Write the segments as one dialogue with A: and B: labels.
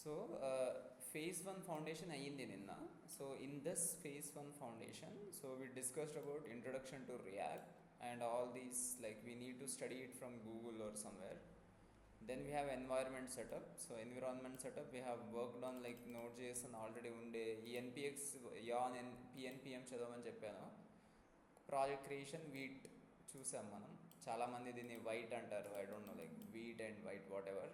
A: So, phase 1 foundation అయ్యింది నిన్న. So, in this phase 1 foundation, so we discussed about introduction to React and all these, like we need to study it from Google or somewhere. Then we have environment setup. So, environment setup we have worked on like Node.js and already ఉండే ఈ npx yarn pnpm చదవమని చెప్పాను. Project creation wheat చూసాం మనం. చాలామంది దీన్ని white అంటారు, I don't know, like wheat and white what ever.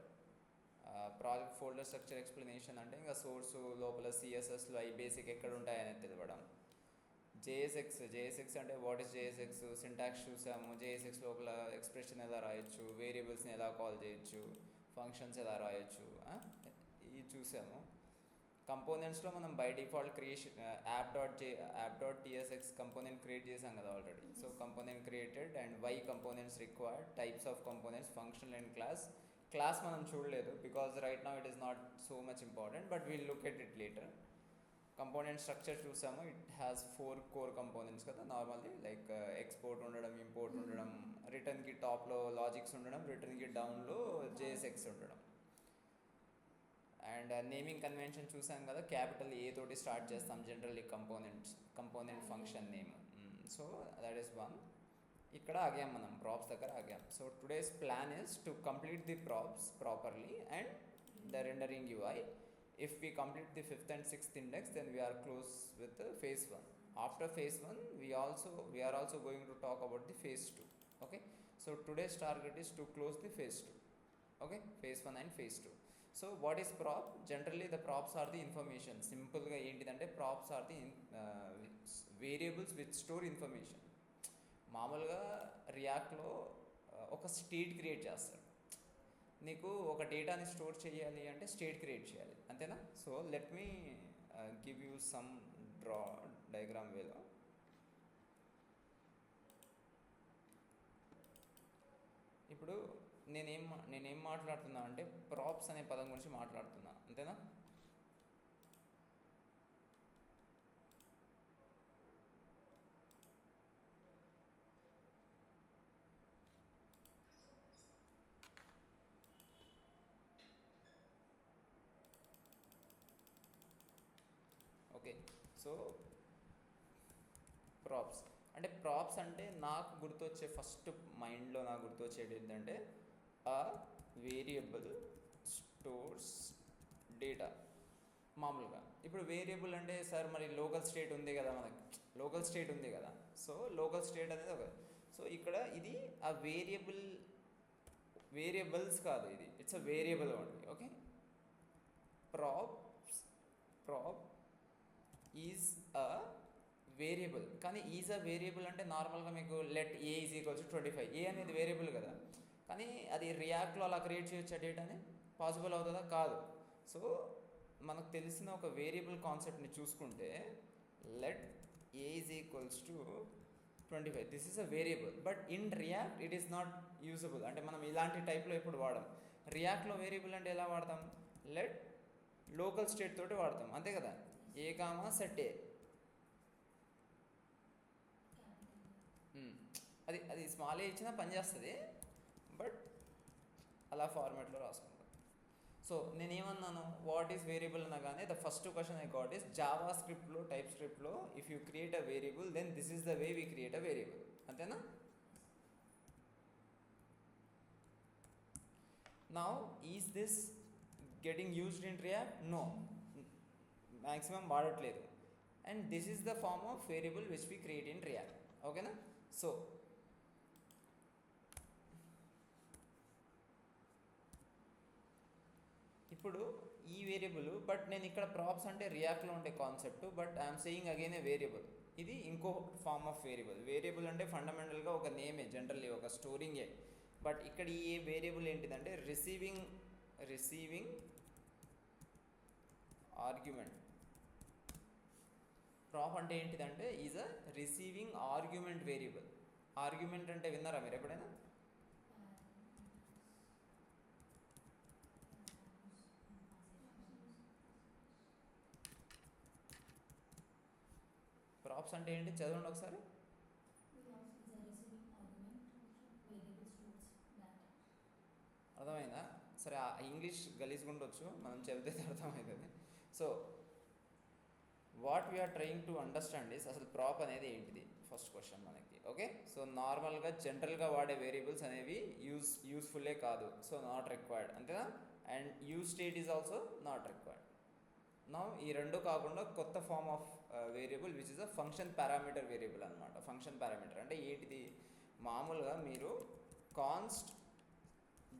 A: Project folder structure explanation అంటే ఇంకా సోర్స్ లోపల సిఎస్ఎస్లో అవి బేసిక్ ఎక్కడ ఉంటాయనేది తెలియడం. జేఎస్ఎక్స్ అంటే వాట్ ఈస్ జేఎస్ఎక్స్, సింటాక్స్ చూసాము. జేఎస్ఎక్స్ లోపల ఎక్స్ప్రెషన్ ఎలా రాయొచ్చు, వేరియబుల్స్ని ఎలా కాల్ చేయొచ్చు, ఫంక్షన్స్ ఎలా రాయొచ్చు, ఇవి చూసాము. కంపోనెంట్స్లో మనం by default creation app dot TSX component create చేసాం కదా already. So component created and why components required, types of components, functional and class మనం చూడలేదు because right now it is not so much important, but we'll look at it later. Component structure చూసాము. It has 4 core components కదా normally, like export ఉండడం, import ఉండడం, రిటర్న్కి టాప్లో logics ఉండడం, రిటర్న్కి డౌన్లో జేఎస్ఎక్స్ ఉండడం. అండ్ నేమింగ్ కన్వెన్షన్ చూసాం కదా, క్యాపిటల్ ఏ తోటి స్టార్ట్ చేస్తాం generally component function name. So that is one. ఇక్కడ ఆగాం మనం, ప్రాప్స్ దగ్గర ఆగాం. So today's plan is to complete the props properly and the rendering UI. If we complete the 5th and 6th index, then we are close with the phase 1. After phase 1, we are also going to talk about the phase 2. Okay, so today's target is to close the phase 2. Okay, phase 1 and phase 2. So what is prop? Generally the props are the information. Simple ga entidante props are the variables which store information. మామూలుగా రియాక్ట్లో ఒక state create చేస్తారు. నీకు ఒక డేటాని store చేయాలి అంటే state create చేయాలి, అంతేనా? So let me give you some diagram వేలో. ఇప్పుడు నేనేం మాట్లాడుతున్నా అంటే ప్రాప్స్ అనే పదం గురించి మాట్లాడుతున్నా, అంతేనా? ఓకే, సో ప్రాప్స్ అంటే నాకు గుర్తొచ్చే ఫస్ట్ మైండ్లో నాకు గుర్తొచ్చేది ఏంటంటే ఆ వేరియబుల్ స్టోర్స్ డేటా. మామూలుగా ఇప్పుడు వేరియబుల్ అంటే సార్ మరి లోకల్ స్టేట్ ఉంది కదా, మనకి లోకల్ స్టేట్ ఉంది కదా. సో లోకల్ స్టేట్ అనేది ఒక, సో ఇక్కడ ఇది ఆ వేరియబుల్స్ కాదు, ఇది it's a variable only. Okay, prop is a variable. కానీ ఈజ్ అ వేరియబుల్ అంటే నార్మల్గా మీకు let a is equals 25, a అనేది వేరియబుల్ కదా. కానీ అది రియాక్ట్లో అలా క్రియేట్ చేయొచ్చు ఆ డేటాని, పాసిబుల్ అవుతుందా? కాదు. సో మనకు తెలిసిన ఒక వేరియబుల్ కాన్సెప్ట్ని చూసుకుంటే let a is equals to 25, this is a variable. But in react it is not usable. అంటే మనం ఇలాంటి టైప్లో ఎప్పుడు వాడడం. రియాక్ట్లో వేరియబుల్ అంటే ఎలా వాడతాం? లెట్ లోకల్ స్టేట్ తోటి వాడతాం, అంతే కదా. ఏ కామా సెట్ ఏ, అది స్మాల్ ఏ ఇచ్చినా పనిచేస్తుంది, బట్ అలా ఫార్మాట్లో రాసుకుంటాం. సో నేనేమన్నాను, వాట్ ఈస్ వేరియబుల్ అనగానే the first question I got is జావా స్క్రిప్ట్లో, టైప్ స్క్రిప్ట్లో if you create a variable then this is the way we create a variable, అంతేనా? Now is this getting used in React? No, maximum వాడట్లేదు. And this is the form of variable which we create in React. ఓకేనా? So ఇప్పుడు ఈ variable, but నేను ఇక్కడ props అంటే రియాక్ట్లో ఉండే concept, but I'm saying again A variable. ఇది ఇంకో ఫార్మ్ ఆఫ్ వేరియబుల్. వేరియబుల్ అంటే ఫండమెంటల్గా ఒక నేమే, జనరల్లీ ఒక స్టోరింగే. బట్ ఇక్కడ ఈ వేరియబుల్ ఏంటిదంటే రిసీవింగ్ ఆర్గ్యుమెంట్. ప్రాప్ అంటే ఏంటిదంటే is a receiving argument variable. Argument అంటే విన్నారా మీరు ఎప్పుడైనా? ప్రాప్స్ అంటే ఏంటి చదవండి ఒకసారి. అర్థమైందా? సో సరే ఆ ఇంగ్లీష్ గలీజ్గా ఉండొచ్చు, మనం చెబితే అర్థమవుతుంది. So what we are trying to understand is అసలు ప్రాప్ అనేది ఏంటిది ఫస్ట్ క్వశ్చన్ మనకి. ఓకే, సో నార్మల్గా జనరల్గా వాడే వేరియబుల్స్ అనేవి యూస్ఫుల్లే కాదు, సో నాట్ రిక్వైర్డ్ అంతేనా. And use state is also not required. నా ఈ రెండు కాకుండా కొత్త form of variable which is a function parameter variable అనమాట. ఫంక్షన్ పారామీటర్ అంటే ఏంటిది, మామూలుగా మీరు కాన్స్ట్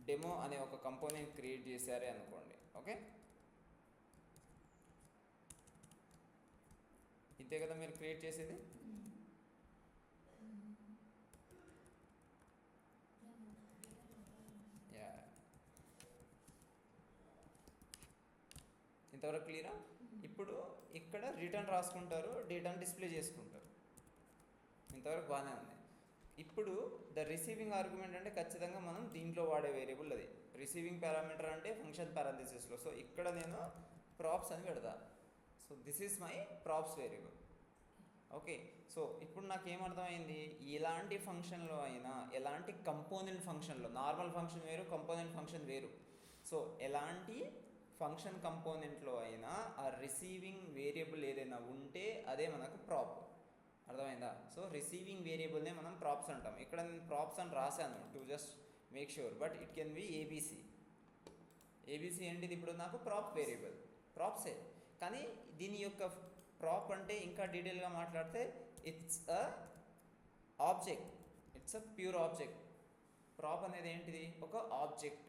A: డెమో అనే ఒక కంపోనెంట్ క్రియేట్ చేశారే అనుకోండి. ఓకే, ఇంతే కదా మీరు క్రియేట్ చేసేది. యా, ఇంతవరకు క్లియరా. ఇప్పుడు ఇక్కడ రిటర్న్ రాసుకుంటారు, డేటాను డిస్ప్లే చేసుకుంటారు, ఇంతవరకు బాగానే ఉంది. ఇప్పుడు ద రిసీవింగ్ ఆర్గ్యుమెంట్ అంటే ఖచ్చితంగా మనం దీంట్లో వాడే వేరియబుల్ అది. రిసీవింగ్ పారామీటర్ అంటే ఫంక్షన్ పారాంథసిస్లో. సో ఇక్కడ నేను ప్రాప్స్ అని పెడతా. So this is my props variable. Okay, so ఇప్పుడు నాకు ఏమర్థమైంది, ఎలాంటి ఫంక్షన్లో అయినా, ఎలాంటి కంపోనెంట్ ఫంక్షన్లో, నార్మల్ ఫంక్షన్ వేరు, కంపోనెంట్ ఫంక్షన్ వేరు. సో ఎలాంటి ఫంక్షన్ కంపోనెంట్లో అయినా ఆ రిసీవింగ్ వేరియబుల్ ఏదైనా ఉంటే అదే మనకు ప్రాప్. అర్థమైందా. సో రిసీవింగ్ వేరియబుల్నే మనం ప్రాప్స్ అంటాం. ఇక్కడ నేను ప్రాప్స్ అని రాశాను to just make sure, but it can be ABC. ABC ఏంటిది, ఇప్పుడు నాకు ప్రాప్ వేరియబుల్, ప్రాప్సే. కానీ దీని యొక్క ప్రాప్ అంటే ఇంకా డీటెయిల్గా మాట్లాడితే it's a object, it's a pure object. Prop అనేది ఏంటిది, ఒక ఆబ్జెక్ట్.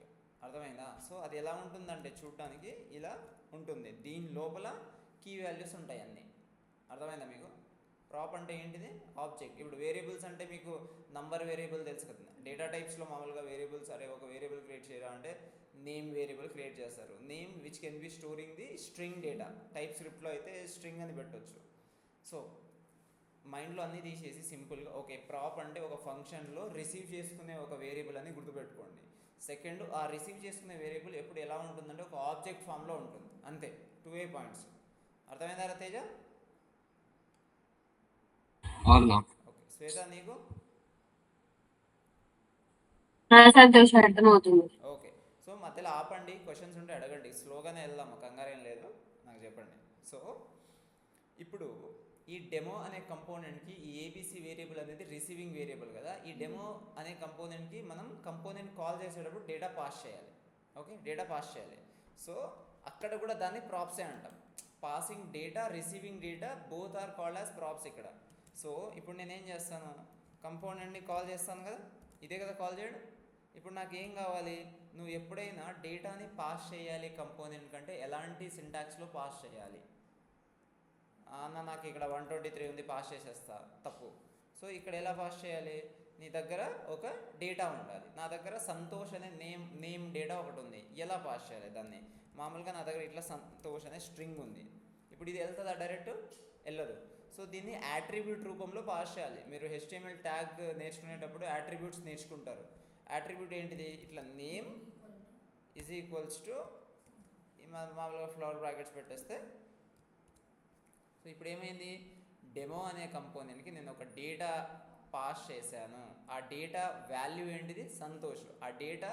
A: అర్థమైందా. సో అది ఎలా ఉంటుందంటే చూడటానికి ఇలా ఉంటుంది, దీని లోపల కీ వాల్యూస్ ఉంటాయి అన్నీ. అర్థమైందా మీకు. ప్రాప్ అంటే ఏంటిది, ఆబ్జెక్ట్. ఇప్పుడు వేరియబుల్స్ అంటే మీకు నంబర్ వేరియబుల్ తెలుసు కదా. డేటా టైప్స్లో మామూలుగా వేరియబుల్స్, అరే ఒక వేరియబుల్ క్రియేట్ చేయరా అంటే నేమ్ వేరియబుల్ క్రియేట్ చేస్తారు. Name which can be storing the string data. టైప్ స్క్రిప్ట్లో అయితే స్ట్రింగ్ అని పెట్టవచ్చు. సో మైండ్లో అన్నీ తీసేసి సింపుల్గా ఓకే, ప్రాప్ అంటే ఒక ఫంక్షన్లో రిసీవ్ చేసుకునే ఒక వేరియబుల్ అని గుర్తుపెట్టుకోండి. సెకండ్, ఆ రిసీవ్ చేసుకునే వేరియబుల్ ఎప్పుడు ఎలా ఉంటుందంటే ఒక ఆబ్జెక్ట్ ఫామ్లో ఉంటుంది, అంతే. 2 పాయింట్స్. అర్థమైందా తేజ. ఓకే శ్వేత నీకు. ఓకే, సో మధ్యలో ఆపండి, క్వశ్చన్స్ ఉంటే అడగండి, స్లోగానే వెళ్దాము, కంగారేం లేదు, నాకు చెప్పండి. సో ఇప్పుడు ఈ డెమో అనే కంపోనెంట్కి ఈ ఏబీసీ వేరియబుల్ అనేది రిసీవింగ్ వేరియబుల్ కదా. ఈ డెమో అనే కంపోనెంట్కి మనం కంపోనెంట్ కాల్ చేసేటప్పుడు డేటా పాస్ చేయాలి. ఓకే, డేటా పాస్ చేయాలి. సో అక్కడ కూడా దాన్ని ప్రాప్సే అంటాం. Passing data, receiving data both are called as props ఇక్కడ. సో ఇప్పుడు నేనేం చేస్తాను, కంపోనెంట్ని కాల్ చేస్తాను కదా, ఇదే కదా కాల్ చేయడం. ఇప్పుడు నాకు ఏం కావాలి, నువ్వు ఎప్పుడైనా డేటాని పాస్ చేయాలి కంపోనెంట్ కంటే ఎలాంటి సింటాక్స్లో పాస్ చేయాలి. అన్న నాకు ఇక్కడ 123 ఉంది, పాస్ చేసేస్తా, తప్పు. సో ఇక్కడ ఎలా పాస్ చేయాలి, నీ దగ్గర ఒక డేటా ఉండాలి. నా దగ్గర సంతోష్ అనే నేమ్ డేటా ఒకటి ఉంది, ఎలా పాస్ చేయాలి దాన్ని. మామూలుగా నా దగ్గర ఇట్లా సంతోష్ అనే స్ట్రింగ్ ఉంది. ఇప్పుడు ఇది వెళ్తుందా డైరెక్ట్, వెళ్ళదు. సో దీన్ని యాట్రిబ్యూట్ రూపంలో పాస్ చేయాలి. మీరు HTML ట్యాగ్ నేర్చుకునేటప్పుడు యాట్రిబ్యూట్స్ నేర్చుకుంటారు. యాట్రిబ్యూట్ ఏంటిది, ఇట్లా నేమ్ ఈజ్ ఈక్వల్స్ టు మామూలుగా ఫ్లవర్ బ్రాకెట్స్ పెట్టేస్తే. సో ఇప్పుడు ఏమైంది, డెమో అనే కంపోనెంట్కి నేను ఒక డేటా పాస్ చేశాను. ఆ డేటా వాల్యూ ఏంటిది, సంతోష్. ఆ డేటా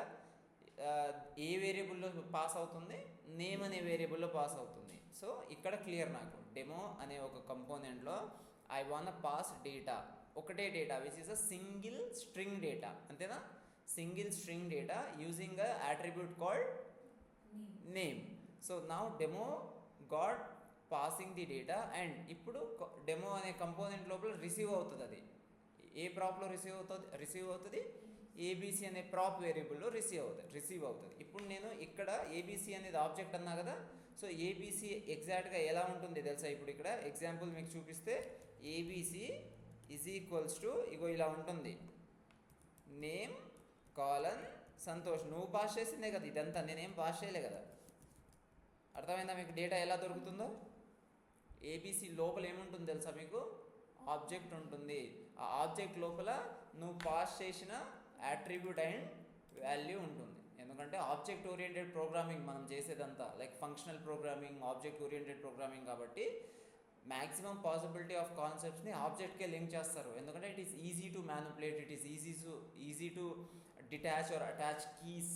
A: ఏ వేరియబుల్లో పాస్ అవుతుంది, నేమ్ అనే వేరియబుల్లో పాస్ అవుతుంది. సో ఇక్కడ క్లియర్, నాకు డెమో అనే ఒక కంపోనెంట్లో ఐ వాంట్ పాస్ డేటా, ఒకటే data which is a single string data, అంతేనా. Single string data using a attribute called name. So now demo got passing the data. And ఇప్పుడు demo అనే component లోపల receive అవుతుంది. అది ఏ ప్రాప్లో రిసీవ్ అవుతుంది, ABC అనే ప్రాప్ వేరియబుల్లో receive అవుతుంది. ఇప్పుడు నేను ఇక్కడ ఏబీసీ అనేది ఆబ్జెక్ట్ అన్నా కదా. సో ఏబీసీ ఎగ్జాక్ట్గా ఎలా ఉంటుంది తెలుసా. ఇప్పుడు ఇక్కడ ఎగ్జాంపుల్ మీకు చూపిస్తే ఏబీసీ ఈజ్ ఈక్వల్స్ టు ఇగో ఇలా ఉంటుంది, నేమ్ కాలన్ సంతోష్. నువ్వు పాస్ చేసిందే కదా ఇదంతా, నేనేం పాస్ చేయలే కదా. అర్థమైందా మీకు డేటా ఎలా దొరుకుతుందో. ఏబీసీ లోపల ఏముంటుంది తెలుసా మీకు, ఆబ్జెక్ట్ ఉంటుంది. ఆ ఆబ్జెక్ట్ లోపల నువ్వు పాస్ చేసిన అట్రిబ్యూట్ అండ్ వాల్యూ ఉంటుంది. ఎందుకంటే ఆబ్జెక్ట్ ఓరియంటెడ్ ప్రోగ్రామింగ్ మనం చేసేదంతా like functional programming, object oriented programming కాబట్టి మ్యాక్సిమం పాసిబిలిటీ ఆఫ్ కాన్సెప్ట్స్ని ఆబ్జెక్ట్కే లింక్ చేస్తారు. ఎందుకంటే it is easy to manipulate, it is easy to detach or attach keys.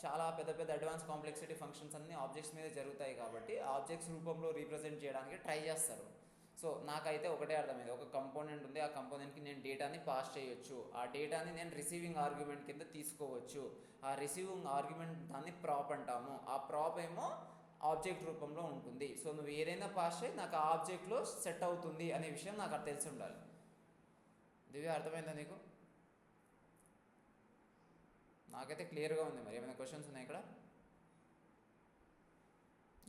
A: చాలా పెద్ద పెద్ద అడ్వాన్స్ కాంప్లెక్సిటీ ఫంక్షన్స్ అన్నీ ఆబ్జెక్ట్స్ మీద జరుగుతాయి కాబట్టి ఆబ్జెక్ట్స్ రూపంలో రీప్రజెంట్ చేయడానికి ట్రై చేస్తారు. సో నాకైతే ఒకటే అర్థమైంది, ఒక కంపోనెంట్ ఉంది, ఆ కంపోనెంట్కి నేను డేటాని పాస్ చేయొచ్చు, ఆ డేటాని నేను రిసీవింగ్ ఆర్గ్యుమెంట్ కింద తీసుకోవచ్చు. ఆ రిసీవింగ్ ఆర్గ్యుమెంట్ దాన్ని ప్రాప్ అంటాము. ఆ ప్రాప్ ఏమో ఆబ్జెక్ట్ రూపంలో ఉంటుంది. సో నువ్వు ఏదైనా పాస్ చేయి, నాకు ఆ ఆబ్జెక్ట్లో సెట్ అవుతుంది అనే విషయం నాకు అది తెలిసి ఉండాలి. దివ్య, అర్థమైందా నీకు? నాకైతే క్లియర్గా ఉంది. మరి ఏమైనా క్వశ్చన్స్ ఉన్నాయి ఇక్కడ?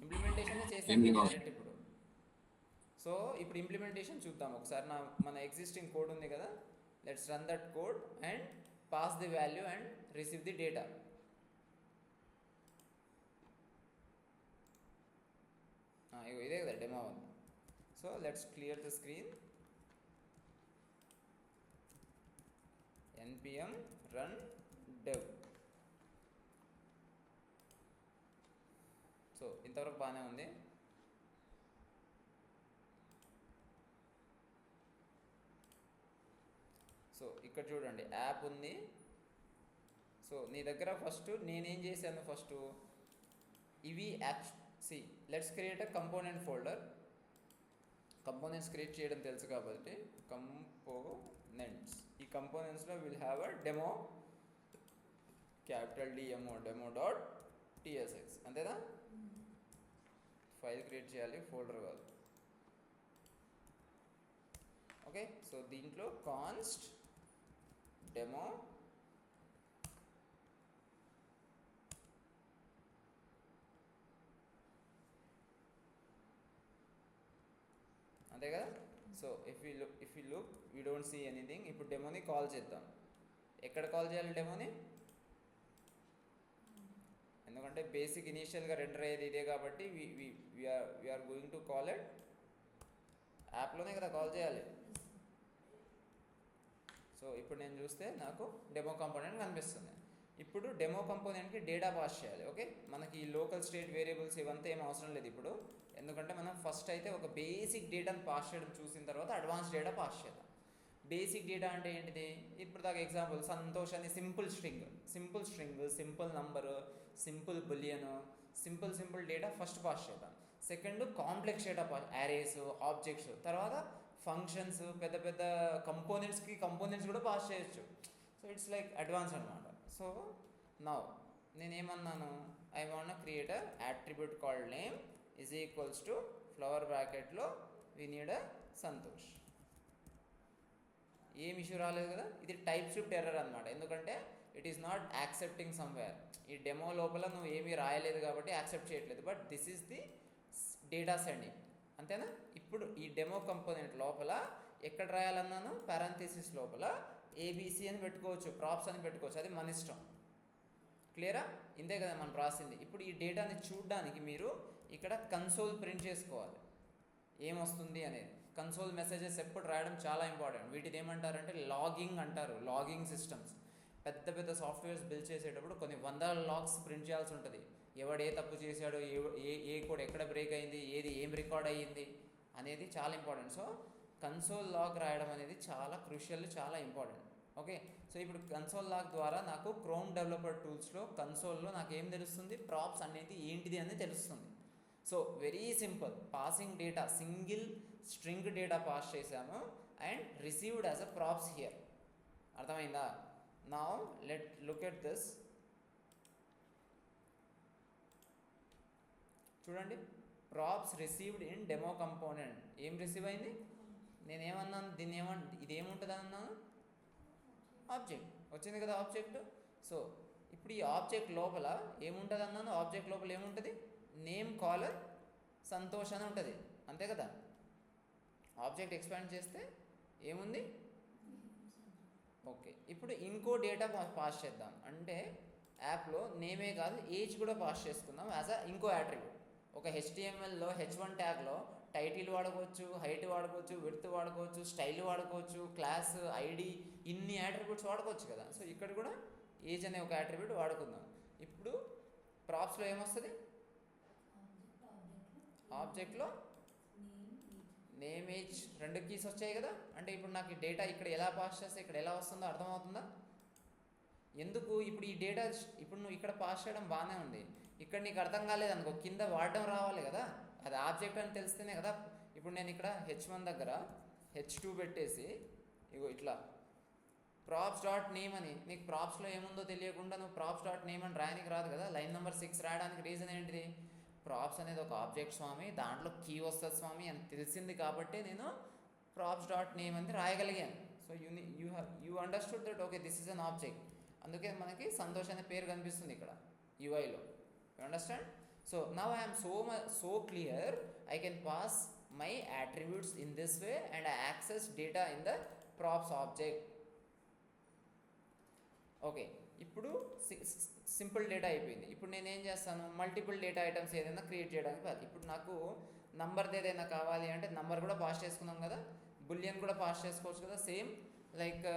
A: ఇంప్లిమెంటేషన్ చేసాను డైరెక్ట్ ఇప్పుడు. సో ఇప్పుడు ఇంప్లిమెంటేషన్ చూద్దాం ఒకసారి. మన ఎగ్జిస్టింగ్ కోడ్ ఉంది కదా, let's run that code and pass the value and receive the data. ఇదే కదా డెమో ఉంది. So let's clear the screen. npm run dev. So ఇంతవరకు బాగానే ఉంది. సో ఇక్కడ చూడండి యాప్ ఉంది. సో నీ దగ్గర ఫస్ట్ నేనేం చేశాను, ఫస్ట్ ఇవి see let's create a component folder. Components create చేయడం తెలుసు కాబట్టి కంపోనెంట్స్, ఈ కంపోనెంట్స్లో will have a demo, capital DMO demo.tsx, అంతేనా? ఫైల్ క్రియేట్ చేయాలి, ఫోల్డర్ కాదు. ఓకే, సో దీంట్లో కాన్స్ట్ డెమో అంతే కదా. So if you look we don't see anything. ఇప్పుడు డెమోని కాల్ చేద్దాం. ఎక్కడ కాల్ చేయాలి డెమోని? ఎందుకంటే బేసిక్ ఇనీషియల్గా రెండర్ అయ్యేది ఇదే కాబట్టి we're going to call it యాప్లోనే కదా కాల్ చేయాలి. సో ఇప్పుడు నేను చూస్తే నాకు డెమో కంపోనెంట్ కనిపిస్తుంది. ఇప్పుడు డెమో కంపోనెంట్కి డేటా పాస్ చేయాలి. ఓకే, మనకి ఈ లోకల్ స్టేట్ వేరియబుల్స్ ఇవంతా ఏం అవసరం లేదు ఇప్పుడు, ఎందుకంటే మనం ఫస్ట్ అయితే ఒక బేసిక్ డేటాను పాస్ చేయడం చూసిన తర్వాత అడ్వాన్స్ డేటా పాస్ చేద్దాం. బేసిక్ డేటా అంటే ఏంటిది? ఇప్పుడు దాకా ఎగ్జాంపుల్ సంతోష్ అని simple string, simple number, simple boolean, simple data first pass చేద్దాం. Second complex data pass, arrays, objects, తర్వాత ఫంక్షన్స్, పెద్ద పెద్ద కంపోనెంట్స్ కూడా పాస్ చేయొచ్చు. సో ఇట్స్ లైక్ అడ్వాన్స్ అనమాట. సో నౌ నేనేమన్నాను, I want create a attribute called name is equals to flower బ్రాకెట్లో we need a Santosh. ఏం ఇష్యూ రాలేదు కదా. ఇది టైప్ స్క్రిప్ట్ ఎర్రర్ అనమాట, ఎందుకంటే it is not accepting somewhere. ఈ డెమో లోపల నువ్వు ఏమీ రాయలేదు కాబట్టి యాక్సెప్ట్ చేయట్లేదు, but this is the data sending, అంతేనా? ఇప్పుడు ఈ డెమో కంపోనెంట్ లోపల ఎక్కడ రాయాలన్నాను, పారాంథసిస్ లోపల ABC అని పెట్టుకోవచ్చు, ప్రాప్స్ అని పెట్టుకోవచ్చు, అది మన ఇష్టం. క్లియరా? ఇంతే కదా మనం రాసింది. ఇప్పుడు ఈ డేటాని చూడడానికి మీరు ఇక్కడ కన్సోల్ ప్రింట్ చేసుకోవాలి, ఏమొస్తుంది అనేది. కన్సోల్ మెసేజెస్ ఎప్పుడు రాయడం చాలా ఇంపార్టెంట్. వీటిని ఏమంటారంటే లాగింగ్ అంటారు, లాగింగ్ సిస్టమ్స్. పెద్ద పెద్ద సాఫ్ట్వేర్స్ బిల్డ్ చేసేటప్పుడు కొన్ని వందల లాగ్స్ ప్రింట్ చేయాల్సి ఉంటుంది. ఎవడు ఏ తప్పు చేశాడో, ఏ కోడ్ ఎక్కడ బ్రేక్ అయింది, ఏం రికార్డ్ అయ్యింది అనేది చాలా ఇంపార్టెంట్. సో కన్సోల్ లాగ్ రాయడం అనేది చాలా క్రూషియల్, చాలా ఇంపార్టెంట్. ఓకే, సో ఇప్పుడు కన్సోల్ లాగ్ ద్వారా నాకు క్రోమ్ డెవలపర్ టూల్స్లో కన్సోల్లో నాకు ఏం తెలుస్తుంది, ప్రాప్స్ అనేది ఏంటిది అనేది తెలుస్తుంది. So very simple, passing data, single string data pass చేశాము and received as a props here. అర్థమైందా? Now let look at this. చూడండి, props received in demo component. ఏం రిసీవ్ అయింది? నేనేమన్నాను, ఇదేముంటుంది అన్నాను, ఆబ్జెక్ట్ వచ్చింది కదా, ఆబ్జెక్ట్. సో ఇప్పుడు ఈ ఆబ్జెక్ట్ లోపల ఏముంటుంది అన్నాను, ఆబ్జెక్ట్ లోపల ఏముంటుంది, నేమ్ కాలర్ సంతోష్ అని ఉంటుంది, అంతే కదా. ఆబ్జెక్ట్ ఎక్స్పాండ్ చేస్తే ఏముంది, ఓకే. ఇప్పుడు ఇంకో డేటా పాస్ చేద్దాం, అంటే యాప్లో నేమే కాదు ఏజ్ కూడా పాస్ చేసుకుందాం యాజ్ అ ఇంకో యాట్రిబ్యూట్. ఒక HTMLలో H1 ట్యాగ్లో టైటిల్ వాడుకోవచ్చు, హైట్ వాడుకోవచ్చు, విడ్త్ వాడుకోవచ్చు, స్టైల్ వాడుకోవచ్చు, క్లాస్, ఐడి, ఇన్ని యాట్రిబ్యూట్స్ వాడుకోవచ్చు కదా. సో ఇక్కడ కూడా ఏజ్ అనే ఒక యాట్రిబ్యూట్ వాడుకుందాం. ఇప్పుడు ప్రాప్స్లో ఏమొస్తుంది, ఆబ్జెక్ట్లో నేమ్, ఏజ్, రెండు కీస్ వచ్చాయి కదా. అంటే ఇప్పుడు నాకు ఈ డేటా ఇక్కడ ఎలా పాస్ చేస్తే ఇక్కడ ఎలా వస్తుందో అర్థమవుతుందా? ఎందుకు ఇప్పుడు ఈ డేటా ఇప్పుడు నువ్వు ఇక్కడ పాస్ చేయడం బాగానే ఉంది, ఇక్కడ నీకు అర్థం కాలేదు అనుకో, కింద వాడడం రావాలి కదా, అది ఆబ్జెక్ట్ అని తెలిస్తేనే కదా. ఇప్పుడు నేను ఇక్కడ h1 దగ్గర h2 పెట్టేసి ఇగో ఇట్లా ప్రాప్స్ డాట్ నేమ్ అని, నీకు ప్రాప్స్లో ఏముందో తెలియకుండా నువ్వు ప్రాప్స్ డాట్ నేమ్ అని రాయడానికి రాదు కదా. లైన్ నెంబర్ 6 రాయడానికి రీజన్ ఏంటిది, ప్రాప్స్ అనేది ఒక ఆబ్జెక్ట్ స్వామి, దాంట్లో కీ వస్తుంది స్వామి అని తెలిసింది కాబట్టి నేను ప్రాప్స్ డాట్ నేమ్ అని రాయగలిగాను. So you understood that okay this is an object. అందుకే మనకి సంతోష్ అనే పేరు కనిపిస్తుంది ఇక్కడ యూఐలో. You understand? So now I'm so clear, I can pass my attributes in this way and I access data in the props object. Okay, ఇప్పుడు simple data అయిపోయింది. ఇప్పుడు నేను ఏం చేస్తాను, మల్టిపుల్ డేటా ఐటమ్స్ ఏదైనా క్రియేట్ చేయడానికి. ఇప్పుడు నాకు నంబర్ది ఏదైనా కావాలి అంటే నంబర్ కూడా పాస్ చేసుకున్నాం కదా, బులియన్ కూడా పాస్ చేసుకోవచ్చు కదా, సేమ్ లైక్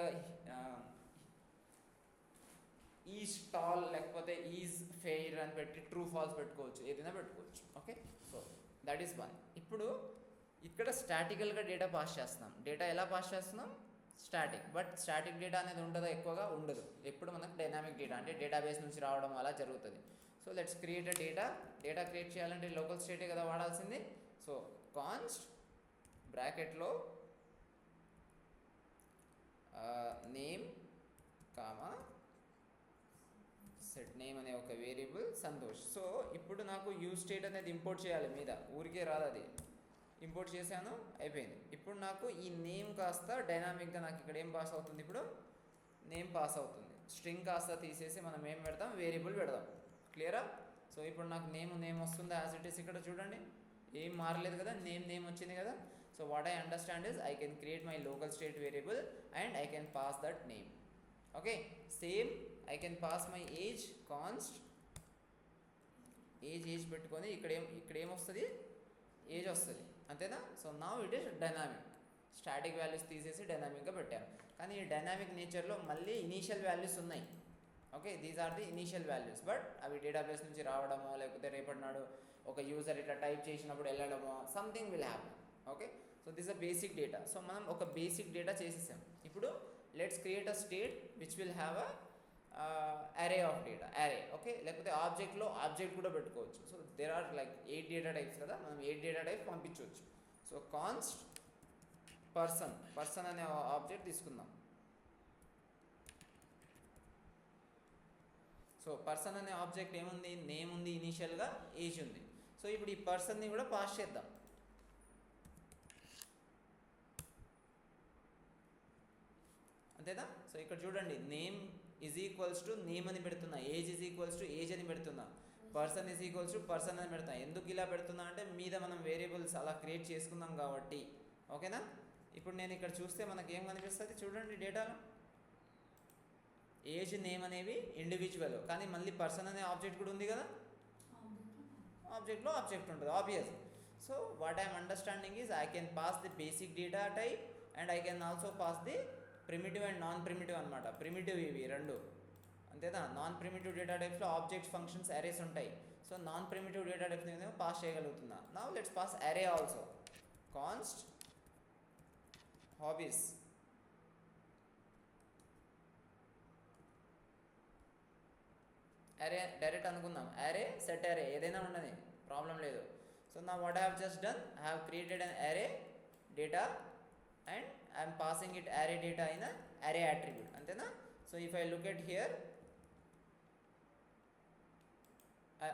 A: ఈజ్ టాల్ లేకపోతే ఈజ్ ఫెయిర్ అని పెట్టి ట్రూ ఫాల్స్ పెట్టుకోవచ్చు, ఏదైనా పెట్టుకోవచ్చు. Okay, so that is one. ఇప్పుడు ఇక్కడ స్టాటికల్గా డేటా పాస్ చేస్తున్నాం. డేటా ఎలా పాస్ చేస్తున్నాం, స్టాటిక్. బట్ స్టాటిక్ డేటా అనేది ఉంటుందా, ఎక్కువగా ఉండదు. ఎప్పుడు మనకు డైనామిక్ డేటా అంటే డేటాబేస్ నుంచి రావడం అలా జరుగుతుంది. So let's create a data create చేయాలంటే లోకల్ స్టేటే కదా వాడాల్సింది. సో కాన్స్ట్ బ్రాకెట్లో నేమ్ కామా సెట్ నేమ్ అనే ఒక వేరియబుల్ సంతోష్. సో ఇప్పుడు నాకు యూజ్ స్టేట్ అనేది ఇంపోర్ట్ చేయాలి, మీద ఊరికే రాదు, అది ఇంపోర్ట్ చేశాను, అయిపోయింది. ఇప్పుడు నాకు ఈ నేమ్ కాస్త డైనామిక్గా నాకు ఇక్కడ ఏం పాస్ అవుతుంది, ఇప్పుడు నేమ్ పాస్ అవుతుంది. స్ట్రింగ్ కాస్త తీసేసి మనం ఏం పెడతాం, వేరియబుల్ పెడదాం. క్లియరా? సో ఇప్పుడు నాకు నేమ్ వస్తుంది యాజ్ ఇట్ ఈస్. ఇక్కడ చూడండి ఏం మారలేదు కదా, నేమ్ వచ్చింది కదా. So what I understand is I can create my local state variable and I can pass that name. Okay, same I can pass my age const age పెట్టుకొని ఇక్కడ ఏమొస్తుంది, ఏజ్ వస్తుంది, అంతేనా? So now it is dynamic. Static values తీసేసి డైనామిక్గా పెట్టాను. కానీ ఈ డైనామిక్ నేచర్లో మళ్ళీ ఇనీషియల్ వాల్యూస్ ఉన్నాయి. Okay, these are the initial values, but అవి డేటాబేస్ నుంచి రావడమో లేకపోతే రేపటి నాడు ఒక యూజర్ ఇట్లా టైప్ చేసినప్పుడు వెళ్ళడమో something will happen. Okay, so this a basic data. So మనం ఒక బేసిక్ డేటా చేసేసాం. ఇప్పుడు let's create a state which will have a array of data, అరే. ఓకే, లేకపోతే ఆబ్జెక్ట్లో ఆబ్జెక్ట్ కూడా పెట్టుకోవచ్చు. So there are like 8 data types కదా, మనం 8 డేటా టైప్ పంపించవచ్చు. సో కాన్స్ట్ పర్సన్ అనే ఆబ్జెక్ట్ తీసుకుందాం. సో పర్సన్ అనే ఆబ్జెక్ట్ ఏముంది, నేమ్ ఉంది, ఇనీషియల్గా ఏజ్ ఉంది. సో ఇప్పుడు ఈ పర్సన్ని కూడా పాస్ చేద్దాం. అంతేనా? సో ఇక్కడ చూడండి name is equals to name అని పెడుతున్నా, age is equals to age అని పెడుతున్నా, person is equals to person అని పెడుతున్నా. ఎందుకు ఇలా పెడుతున్నా అంటే మీద మనం వేరియబుల్స్ అలా క్రియేట్ చేసుకుందాం కాబట్టి. ఓకేనా? ఇప్పుడు నేను ఇక్కడ చూస్తే మనకి ఏం కనిపిస్తుంది చూడండి, డేటాలో ఏజ్ నేమ్ అనేవి ఇండివిజువల్, కానీ మళ్ళీ పర్సన్ అనే ఆబ్జెక్ట్ కూడా ఉంది కదా, ఆబ్జెక్ట్లో ఆబ్జెక్ట్ ఉంటుంది obvious. So what I'm understanding is I can pass the basic data type and I can also pass the primitive and non primitive అనమాట. ప్రిమిటివ్ ఇవి రెండు, అంతేనా? నాన్ ప్రిమిటివ్ డేటా టైప్స్లో ఆబ్జెక్ట్ ఫంక్షన్స్ అరేస్ ఉంటాయి. So non primitive data types నేను pass చేయగలుగుతున్నా. Now let's pass array also. Const hobbies, array direct అనుకుందాం, array set అరే ఏదైనా ఉండని ప్రాబ్లం లేదు. సో నా what I have just done, I have created an అరే data and I am passing it array data in a array attribute, అంతేనా? So if I look at here, I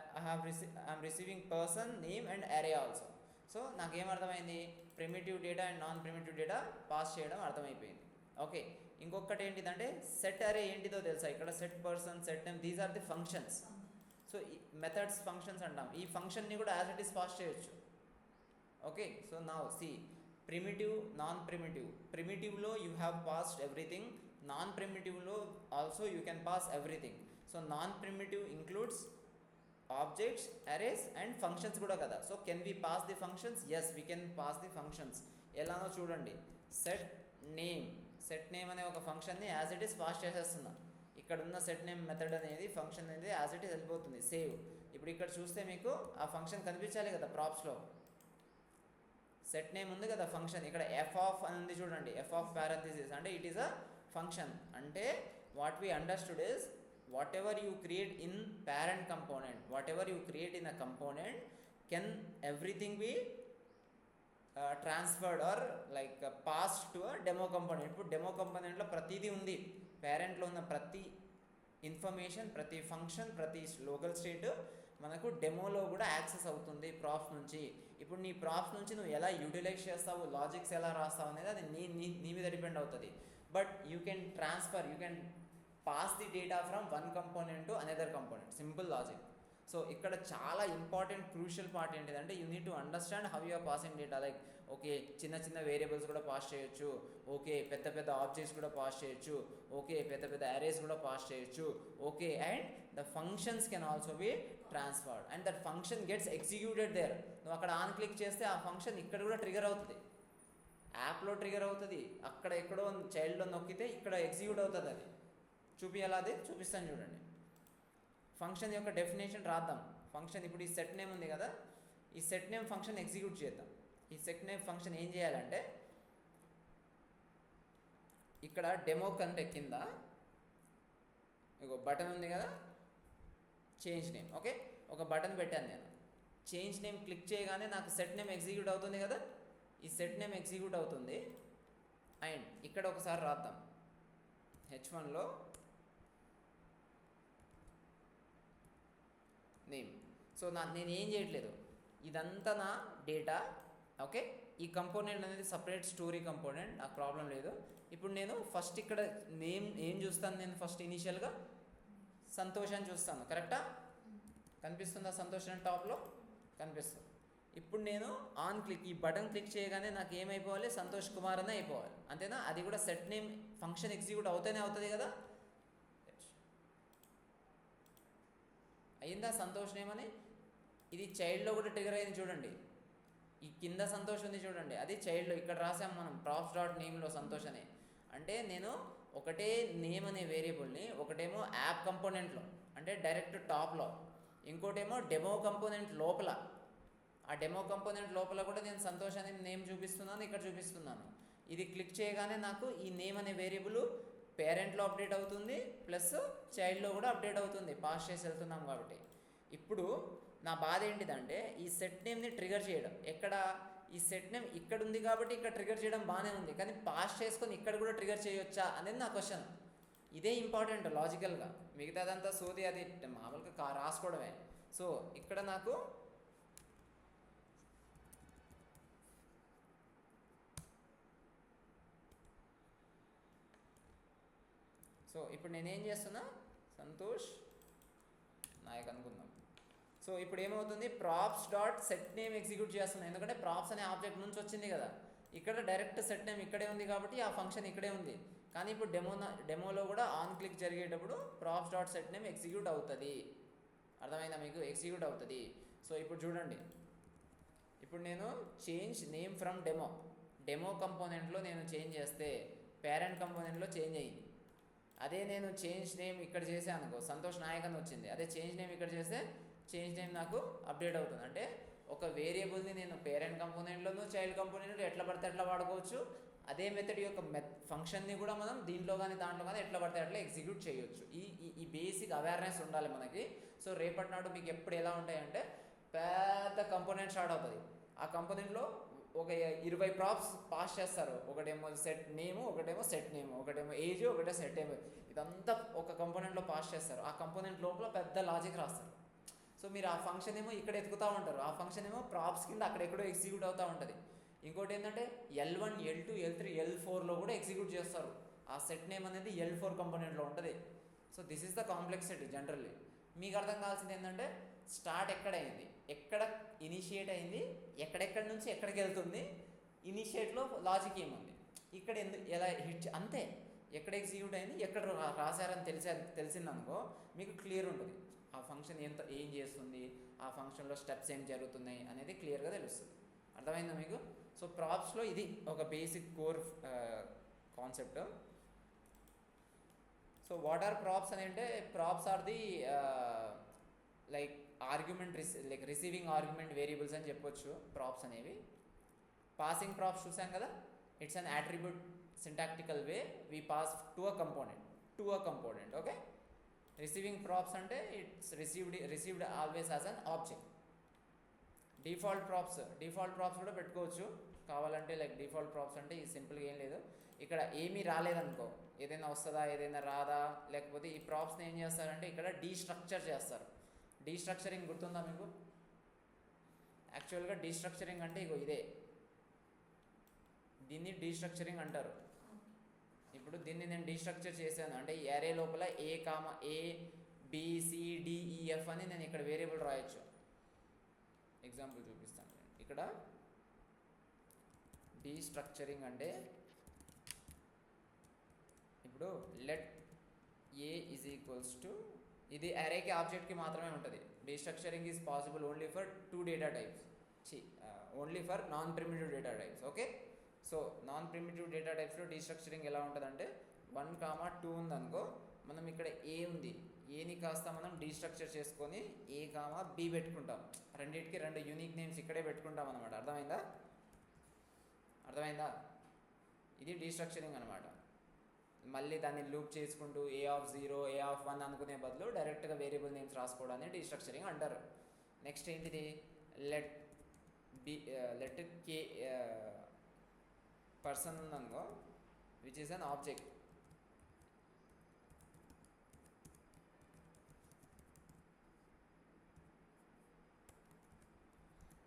A: am receiving person, name and array also. So నాకు ఏం అర్థమైంది, primitive data and non primitive data pass చేయడం అర్థమైపోయింది. Okay, ఇంకొకటి ఏంటిదంటే set అరే ఏంటిదో తెలుసా, ఇక్కడ set person, set name, these are the functions. So methods functions అంటాం. ఈ ఫంక్షన్ని కూడా యాజ్ ఇట్ ఈస్ పాస్ చేయొచ్చు. Okay, so now see primitive, non-primitive. Primitive-లో you have passed everything. Non-primitive-లో also you can pass everything. So non-primitive includes objects, arrays and functions కూడా కదా. So can we pass the functions? Yes, we can pass the functions. ఎలానో చూడండి, set name అనే ఒక ఫంక్షన్ని as it is pass చేసేస్తున్నా. ఇక్కడ ఉన్న సెట్ నేమ్ మెథడ్ అనేది ఫంక్షన్ అనేది యాజ్ ఇట్ ఈస్ వెళ్ళిపోతుంది, సేవ్. ఇప్పుడు ఇక్కడ చూస్తే మీకు ఆ ఫంక్షన్ కనిపించాలి కదా ప్రాప్స్లో. సెట్ నేమ్ ఉంది కదా ఫంక్షన్, ఇక్కడ ఎఫ్ ఆఫ్ అని ఉంది చూడండి, ఎఫ్ ఆఫ్ పారాథిసిస్ అంటే ఇట్ ఈస్ అ ఫంక్షన్. అంటే what we understood is whatever you create in parent component, whatever you create in a component, can everything be transferred or like pass to a demo component. ఇప్పుడు demo కంపోనెంట్లో ప్రతిదీ ఉంది, పేరెంట్లో ఉన్న ప్రతి information, ప్రతి function, ప్రతి local state మనకు డెమోలో కూడా యాక్సెస్ అవుతుంది ప్రాప్స్ నుంచి. ఇప్పుడు నీ ప్రాప్స్ నుంచి నువ్వు ఎలా యూటిలైజ్ చేస్తావు, లాజిక్స్ ఎలా రాస్తావు అనేది అది నీ మీద డిపెండ్ అవుతుంది. But you can transfer, you can pass the data from one component to another component, simple logic. So ఇక్కడ చాలా ఇంపార్టెంట్ క్రూషియల్ పార్ట్ ఏంటిదంటే you need to understand how you are passing data. Like okay, చిన్న చిన్న variables కూడా pass చేయొచ్చు, okay పెద్ద పెద్ద objects కూడా పాస్ చేయొచ్చు, ఓకే పెద్ద పెద్ద అరేస్ కూడా పాస్ చేయొచ్చు, okay and the functions can also be transferred and that function gets executed there. నువ్వు అక్కడ ఆన్ క్లిక్ చేస్తే ఆ ఫంక్షన్ ఇక్కడ కూడా ట్రిగర్ అవుతుంది, యాప్లో ట్రిగర్ అవుతుంది, అక్కడ ఎక్కడో చైల్డ్లో నొక్కితే ఇక్కడ ఎగ్జిక్యూట్ అవుతుంది. అది చూపించాలి, అదే చూపిస్తాను చూడండి. ఫంక్షన్ యొక్క డెఫినేషన్ రాద్దాం. ఫంక్షన్ ఇప్పుడు ఈ సెట్ నేమ్ ఉంది కదా, ఈ సెట్ నేమ్ ఫంక్షన్ ఎగ్జిక్యూట్ చేద్దాం. ఈ సెట్ నేమ్ ఫంక్షన్ ఏం చేయాలంటే ఇక్కడ డెమో కంటే కింద ఇగో బటన్ ఉంది కదా, చేంజ్ నేమ్. ఓకే, ఒక బటన్ పెట్టాను నేను, చేంజ్ నేమ్ క్లిక్ చేయగానే నాకు సెట్ నేమ్ ఎగ్జిక్యూట్ అవుతుంది కదా, ఈ సెట్ నేమ్ ఎగ్జిక్యూట్ అవుతుంది. అండ్ ఇక్కడ ఒకసారి రాద్దాం, H1లో నేమ్. సో నేను ఏం చేయట్లేదు, ఇదంతా నా డేటా. ఓకే, ఈ కంపోనెంట్ అనేది సపరేట్ స్టోరీ కంపోనెంట్, నాకు ప్రాబ్లం లేదు. ఇప్పుడు నేను ఫస్ట్ ఇక్కడ నేమ్ ఏం చూస్తాను, నేను ఫస్ట్ ఇనీషియల్గా సంతోషాన్ని చూస్తాను. కరెక్టా? కనిపిస్తుందా సంతోష్ అని టాప్లో? కనిపిస్తుంది. ఇప్పుడు నేను ఆన్ క్లిక్, ఈ బటన్ క్లిక్ చేయగానే నాకు ఏమైపోవాలి, సంతోష్ కుమార్ అనే అయిపోవాలి, అంతేనా? అది కూడా సెట్ నేమ్ ఫంక్షన్ ఎగ్జిక్యూట్ అవుతూనే అవుతుంది కదా. అయిందా సంతోష్ నేమ్ అని? ఇది చైల్డ్లో కూడా ట్రిగర్ అయింది చూడండి, ఈ కింద సంతోష్ ఉంది చూడండి, అది చైల్డ్లో ఇక్కడ రాసాం మనం ప్రాప్స్ డాట్ నేమ్లో సంతోష్ అని. అంటే నేను ఒకటే నేమ్ అనే వేరియబుల్ని ఒకటేమో యాప్ కంపోనెంట్లో అంటే డైరెక్ట్ టాప్లో, ఇంకోటేమో డెమో కంపోనెంట్ లోపల, ఆ డెమో కంపోనెంట్ లోపల కూడా నేను సంతోష్ అనే నేమ్ చూపిస్తున్నాను, ఇక్కడ చూపిస్తున్నాను. ఇది క్లిక్ చేయగానే నాకు ఈ నేమ్ అనే వేరియబుల్ పేరెంట్లో అప్డేట్ అవుతుంది, ప్లస్ చైల్డ్లో కూడా అప్డేట్ అవుతుంది, పాస్ చేసి వెళ్తున్నాం కాబట్టి. ఇప్పుడు నా బాధ ఏంటిదంటే ఈ సెట్ నేమ్ని ట్రిగర్ చేయడం. ఎక్కడ? ఈ సెట్ నేమ్ ఇక్కడ ఉంది కాబట్టి ఇక్కడ ట్రిగర్ చేయడం బాగానే ఉంది, కానీ పాస్ చేసుకొని ఇక్కడ కూడా ట్రిగర్ చేయొచ్చా అనేది నా క్వశ్చన్. ఇదే ఇంపార్టెంట్ లాజికల్గా, మిగతాదంతా సోది అది మామూలుగా రాసుకోవడమే. సో ఇక్కడ నాకు సో ఇప్పుడు నేనేం చేస్తున్నా, సంతోష్ నాయక్ అనుకుందాం. సో ఇప్పుడు ఏమవుతుంది, props dot set name execute చేస్తున్నాను, ఎందుకంటే ప్రాప్స్ అనే ఆబ్జెక్ట్ నుంచి వచ్చింది కదా. ఇక్కడ డైరెక్ట్ సెట్ నేమ్ ఇక్కడే ఉంది కాబట్టి ఆ ఫంక్షన్ ఇక్కడే ఉంది. కానీ ఇప్పుడు డెమోలో కూడా ఆన్ క్లిక్ జరిగేటప్పుడు props dot set name execute అవుతుంది. అర్థమైందా మీకు? ఎగ్జిక్యూట్ అవుతుంది. సో ఇప్పుడు చూడండి, ఇప్పుడు నేను చేంజ్ నేమ్ ఫ్రమ్ డెమో కంపోనెంట్లో నేను చేంజ్ చేస్తే పేరెంట్ కంపోనెంట్లో చేంజ్ అయ్యింది. అదే నేను చేంజ్ నేమ్ ఇక్కడ చేసాను అనుకో, సంతోష్ నాయక్ అని వచ్చింది. అదే చేంజ్ నేమ్ ఇక్కడ చేస్తే చేంజ్ నేమ్ నాకు అప్డేట్ అవుతుంది. అంటే ఒక వేరియబుల్ని నేను పేరెంట్ కంపోనెంట్లోనూ చైల్డ్ కంపోనెంట్లో ఎట్లా పడితే ఎట్లా వాడుకోవచ్చు. అదే మెథడ్ యొక్క ఫంక్షన్ని కూడా మనం దీంట్లో కానీ దాంట్లో కానీ ఎట్లా పడితే అట్లా ఎగ్జిక్యూట్ చేయొచ్చు. ఈ బేసిక్ అవేర్నెస్ ఉండాలి మనకి. సో రేపటి నాడు మీకు ఎప్పుడు ఎలా ఉంటాయంటే పెద్ద కంపోనెంట్ స్టార్ట్ అవుతుంది, ఆ కంపోనెంట్లో ఒక 20 ప్రాప్స్ పాస్ చేస్తారు. ఒకటేమో సెట్ నేము, ఒకటేమో సెట్ నేము, ఒకటేమో ఏజ్, ఒకటే సెట్ ఏమో, ఇదంతా ఒక కంపోనెంట్లో పాస్ చేస్తారు. ఆ కంపోనెంట్ లోపల పెద్ద లాజిక్ రాస్తారు. సో మీరు ఆ ఫంక్షన్ ఏమో ఇక్కడ ఎత్తుకుతూ ఉంటారు, ఆ ఫంక్షన్ ఏమో ప్రాప్స్ కింద అక్కడెక్కడో ఎగ్జిక్యూట్ అవుతూ ఉంటుంది. ఇంకోటి ఏంటంటే L1, L2, L3, L4లో కూడా ఎగ్జిక్యూట్ చేస్తారు. ఆ సెట్ నేమ్ అనేది L4 కంపోనెంట్లో ఉంటుంది. So this is the complexity generally. మీకు అర్థం కావాల్సింది ఏంటంటే స్టార్ట్ ఎక్కడైంది, ఎక్కడ ఇనిషియేట్ అయింది, ఎక్కడెక్కడి నుంచి ఎక్కడికి వెళ్తుంది, ఇనిషియేట్లో లాజిక్ ఏముంది, ఇక్కడ ఎలా హిట్, అంతే. ఎక్కడ ఎగ్జిక్యూట్ అయింది, ఎక్కడ రాశారని తెలిసిందనుకో మీకు క్లియర్ ఉంటుంది. ఆ ఫంక్షన్ ఏం చేస్తుంది, ఆ ఫంక్షన్లో స్టెప్స్ ఏం జరుగుతున్నాయి అనేది క్లియర్గా తెలుస్తుంది. అర్థమైందా మీకు? సో ప్రాప్స్లో ఇది ఒక basic core concept. So what are props అని అంటే, props are the like argument like receiving argument variables అని చెప్పొచ్చు ప్రాప్స్ అనేవి. పాసింగ్ ప్రాప్స్ చూసాం కదా, it's an attribute syntactical way we pass to a component. To a component. Okay, receiving props అంటే it's received always as an object. Default props కూడా పెట్టుకోవచ్చు కావాలంటే. Like default props అంటే ఈ సింపుల్గా ఏం లేదు, ఇక్కడ ఏమీ రాలేదనుకో, ఏదైనా వస్తుందా ఏదైనా రాదా, లేకపోతే ఈ ప్రాప్స్ని ఏం చేస్తారంటే ఇక్కడ డీస్ట్రక్చర్ చేస్తారు. డీస్ట్రక్చరింగ్ గుర్తుందా మీకు? యాక్చువల్గా డీస్ట్రక్చరింగ్ అంటే ఇగో ఇదే, దీన్ని డీస్ట్రక్చరింగ్ అంటారు. ఇప్పుడు దీన్ని నేను డీస్ట్రక్చర్ చేశాను అంటే ఈ అరే లోపల ఏ BCDEF అని నేను ఇక్కడ వేరియబుల్ రాయొచ్చు. ఎగ్జాంపుల్ చూపిస్తాను నేను. ఇక్కడ డీస్ట్రక్చరింగ్ అంటే ఇప్పుడు let a is equals to, ఇది అరేకి ఆబ్జెక్ట్కి మాత్రమే ఉంటుంది. Destructuring is possible only for 2 data types, only for non primitive data types. Okay, so non primitive data టైప్స్లో డీస్ట్రక్చరింగ్ ఎలా ఉంటుందంటే 1, 2 ఉందనుకో, మనం ఇక్కడ ఏ ఉంది, ఏని కాస్త మనం డీస్ట్రక్చర్ చేసుకొని A, B పెట్టుకుంటాం. రెండింటికి 2 యూనిక్ నేమ్స్ ఇక్కడే పెట్టుకుంటాం అనమాట. అర్థమైందా? ఇది డీస్ట్రక్చరింగ్ అనమాట. మళ్ళీ దాన్ని లూప్ చేసుకుంటూ A0, A1 అనుకునే బదులు డైరెక్ట్గా వేరియబుల్ నేమ్స్ రాసుకోవడాన్ని డీస్ట్రక్చరింగ్ అంటారు. నెక్స్ట్ ఏంటిది, లెట్ K పర్సన్ ఉందనుకో, విచ్ ఈస్ అన్ ఆబ్జెక్ట్.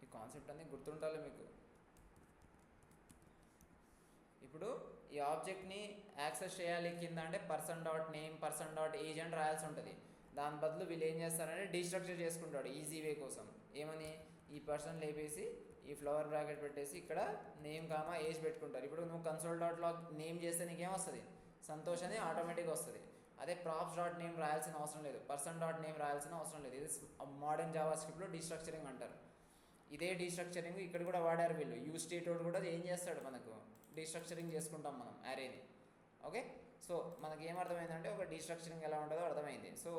A: ఈ కాన్సెప్ట్ అన్నీ గుర్తుండాలి మీకు. ఇప్పుడు ఈ ఆబ్జెక్ట్ని యాక్సెస్ చేయాలి కింద అంటే person.name, person.age అని రాయాల్సి ఉంటుంది. దాని బదులు వీళ్ళు ఏం చేస్తారంటే డీస్ట్రక్చర్ చేసుకుంటాడు ఈజీ వే కోసం. ఏమని, ఈ పర్సన్ లేపేసి ఈ ఫ్లవర్ బ్రాకెట్ పెట్టేసి ఇక్కడ నేమ్, ఏజ్ పెట్టుకుంటారు. ఇప్పుడు నువ్వు console.log నేమ్ చేస్తే నీకేం వస్తుంది, సంతోష్ అని ఆటోమేటిక్గా వస్తుంది. అదే props.name రాయాల్సిన అవసరం లేదు, person.name రాయాల్సిన అవసరం లేదు. ఇది మోడర్న్ జావా స్క్రిప్ట్లో డీస్ట్రక్చరింగ్ అంటారు. ఇదే డీస్ట్రక్చరింగ్ ఇక్కడ కూడా వాడారు వీళ్ళు. యూజ్ స్టేటోడ్ కూడా ఏం చేస్తాడు, మనకు డీస్ట్రక్చరింగ్ చేసుకుంటాం మనం అరేని. ఓకే, సో మనకి ఏమర్థమైందంటే ఒక డీస్ట్రక్చరింగ్ ఎలా ఉంటుందో అర్థమైంది. సో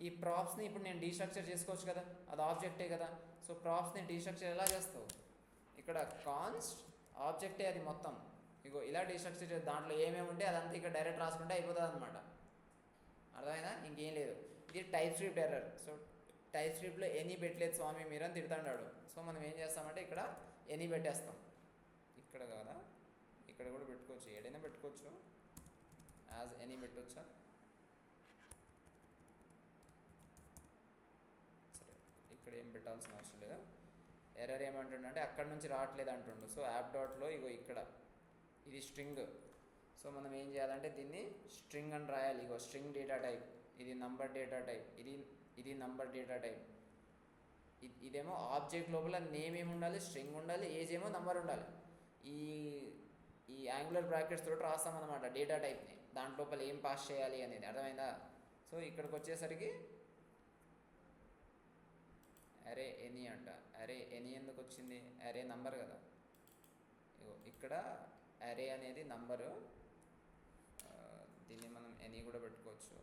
A: ఈ ప్రాప్స్ని ఇప్పుడు నేను డీస్ట్రక్చర్ చేసుకోవచ్చు కదా, అది ఆబ్జెక్టే కదా. సో ప్రాప్స్ని డీస్ట్రక్చర్ ఎలా చేస్తావు, ఇక్కడ కాన్స్ట్ ఆబ్జెక్టే అది మొత్తం. ఇగో ఇలా డీస్ట్రక్చర్ చేసి దాంట్లో ఏమేమి ఉంటే అదంతా ఇక్కడ డైరెక్ట్ రాసుకుంటే అయిపోతుంది అనమాట. అర్థమైందా? ఇంకేం లేదు. ఇది టైప్ స్క్రిప్ట్ ఎర్రర్. సో టైప్ స్క్రిప్ట్లో ఎనీ పెట్టలేదు స్వామి మీరు అని తిడుతున్నాడు. సో మనం ఏం చేస్తామంటే ఇక్కడ ఎనీ పెట్టేస్తాం. ఇక్కడ కదా, ఇక్కడ కూడా పెట్టుకోవచ్చు, ఏదైనా పెట్టుకోవచ్చు, యాజ్ ఎనీ పెట్టవచ్చా. సరే, ఇక్కడ ఏం పెట్టాల్సిన అవసరం లేదు. ఎర్రర్ ఏమంటుండే అక్కడ నుంచి రావట్లేదు అంటుండు. సో యాప్ డాట్లో ఇగో ఇక్కడ ఇది స్ట్రింగ్. సో మనం ఏం చేయాలంటే దీన్ని స్ట్రింగ్ అని రాయాలి. ఇగో స్ట్రింగ్ డేటా టైప్, ఇది నంబర్ డేటా టైప్, ఇది నంబర్ డేటా టైప్. ఇదేమో ఆబ్జెక్ట్ లోపల నేమ్ ఏమి ఉండాలి, స్ట్రింగ్ ఉండాలి, ఏజ్ ఏమో నంబర్ ఉండాలి. ఈ యాంగులర్ బ్రాకెట్స్ తోటి రాస్తామన్నమాట డేటా టైప్ని, దాంట్ లోపల ఏం పాస్ చేయాలి అనేది. అర్థమైందా? సో ఇక్కడికి వచ్చేసరికి అరే ఎనీ అంట. అరే ఎనీ ఎందుకు వచ్చింది, అరే నంబర్ కదా. ఇక్కడ అరే అనేది నంబరు, దీన్ని మనం ఎనీ కూడా పెట్టుకోవచ్చు.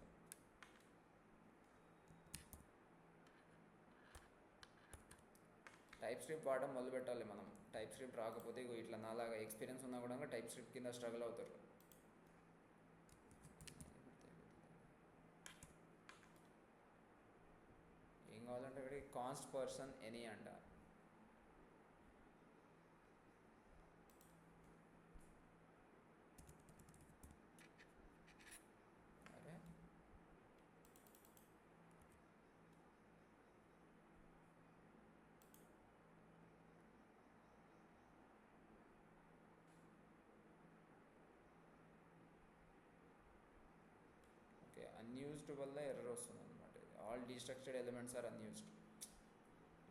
A: టైప్ స్క్రిప్ట్ వాడడం మొదలు పెట్టాలి మనం. టైప్ స్క్రిప్ట్ రాకపోతే ఇగో ఇట్లా నాలాగా ఎక్స్పీరియన్స్ ఉన్నా కూడా టైప్ స్క్రిప్ట్ కింద స్ట్రగుల్ అవుతారు. ఏం కావాలంటే ఇక్కడ కాన్స్ట్ పర్సన్ ఎనీ అంట. అరే ఓకే, అన్యూజ్డ్ వల్ల ఎర్రర్ వస్తుంది అనమాట. All destructured elements are unused.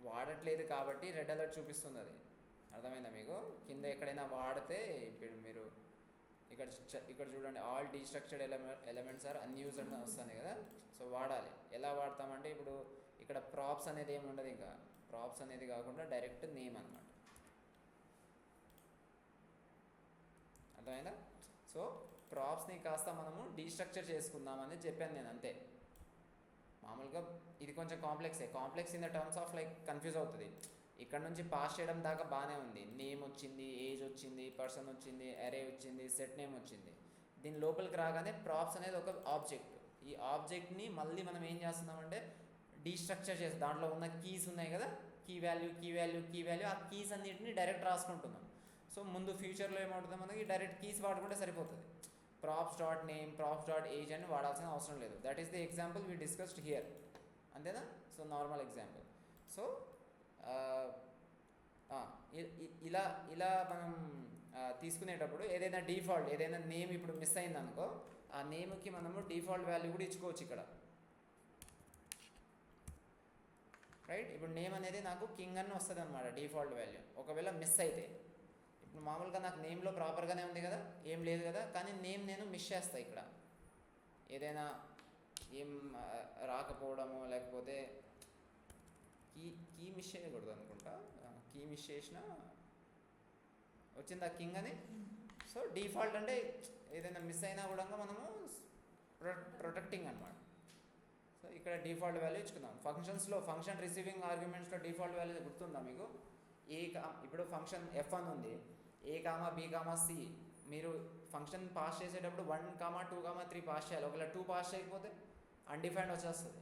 A: వాడట్లేదు కాబట్టి రెడ్ అలర్ట్ చూపిస్తుంది అది. అర్థమైందా మీకు? కింద ఎక్కడైనా వాడితే ఇప్పుడు మీరు ఇక్కడ చూడండి, all destructured elements are unused అని వస్తుంది కదా. సో వాడాలి. ఎలా వాడతామంటే ఇప్పుడు ఇక్కడ ప్రాప్స్ అనేది ఏమి ఉండదు, ఇంకా ప్రాప్స్ అనేది కాకుండా డైరెక్ట్ నేమ్ అనమాట. అర్థమైందా? సో ప్రాప్స్ని కాస్త మనము డీస్ట్రక్చర్ చేసుకుందామని చెప్పాను నేను, అంతే. మామూలుగా ఇది కొంచెం complex in the terms of like confuse అవుతుంది. ఇక్కడ నుంచి పాస్ చేయడం దాకా బాగానే ఉంది. నేమ్ వచ్చింది, ఏజ్ వచ్చింది, పర్సన్ వచ్చింది, అరే వచ్చింది, సెట్ నేమ్ వచ్చింది. దీని లోపలికి రాగానే ప్రాప్స్ అనేది ఒక ఆబ్జెక్ట్. ఈ ఆబ్జెక్ట్ని మళ్ళీ మనం ఏం చేస్తున్నామంటే డీస్ట్రక్చర్ చేసి దాంట్లో ఉన్న కీస్ ఉన్నాయి కదా, కీ వాల్యూ, ఆ కీస్ అన్నింటినీ డైరెక్ట్ రాసుకుంటున్నాం. సో ముందు ఫ్యూచర్లో ఏమవుతుంది, మనకి డైరెక్ట్ కీస్ వాడుకుంటే సరిపోతుంది. Props dot name, props dot age అని వాడాల్సిన అవసరం లేదు. That is the example we discussed here, అంతేనా? So normal example. సో ఇలా మనం తీసుకునేటప్పుడు ఏదైనా డిఫాల్ట్, ఏదైనా నేమ్ ఇప్పుడు మిస్ అయింది అనుకో, ఆ నేమ్కి మనము డిఫాల్ట్ వాల్యూ కూడా ఇచ్చుకోవచ్చు ఇక్కడ, రైట్? ఇప్పుడు నేమ్ అనేది నాకు కింగ్ అని వస్తుంది అనమాట డిఫాల్ట్ వాల్యూ. ఒకవేళ మిస్ అయితే, ఇప్పుడు మామూలుగా నాకు నేమ్లో ప్రాపర్గానే ఉంది కదా, ఏం లేదు కదా, కానీ నేమ్ నేను మిస్ చేస్తాను ఇక్కడ. ఏదైనా ఏం రాకపోవడము, లేకపోతే కీ మిస్ చేయకూడదు అనుకుంటా, కీ మిస్ చేసిన వచ్చింది ఆ కింగ్ అని. సో డిఫాల్ట్ అంటే ఏదైనా మిస్ అయినా కూడా మనము ప్రొటెక్టింగ్ అనమాట. సో ఇక్కడ డిఫాల్ట్ వాల్యూ ఇచ్చుకుందాం. ఫంక్షన్స్లో ఫంక్షన్ రిసీవింగ్ ఆర్గ్యుమెంట్స్లో డిఫాల్ట్ వాల్యూ గుర్తుందా మీకు? ఇప్పుడు ఫంక్షన్ F1 ఉంది, A, B, C. మీరు ఫంక్షన్ పాస్ చేసేటప్పుడు 1, 2, 3 పాస్ చేయాలి. ఒకవేళ 2 పాస్ చేయకపోతే అన్డిఫైన్డ్ వచ్చేస్తుంది.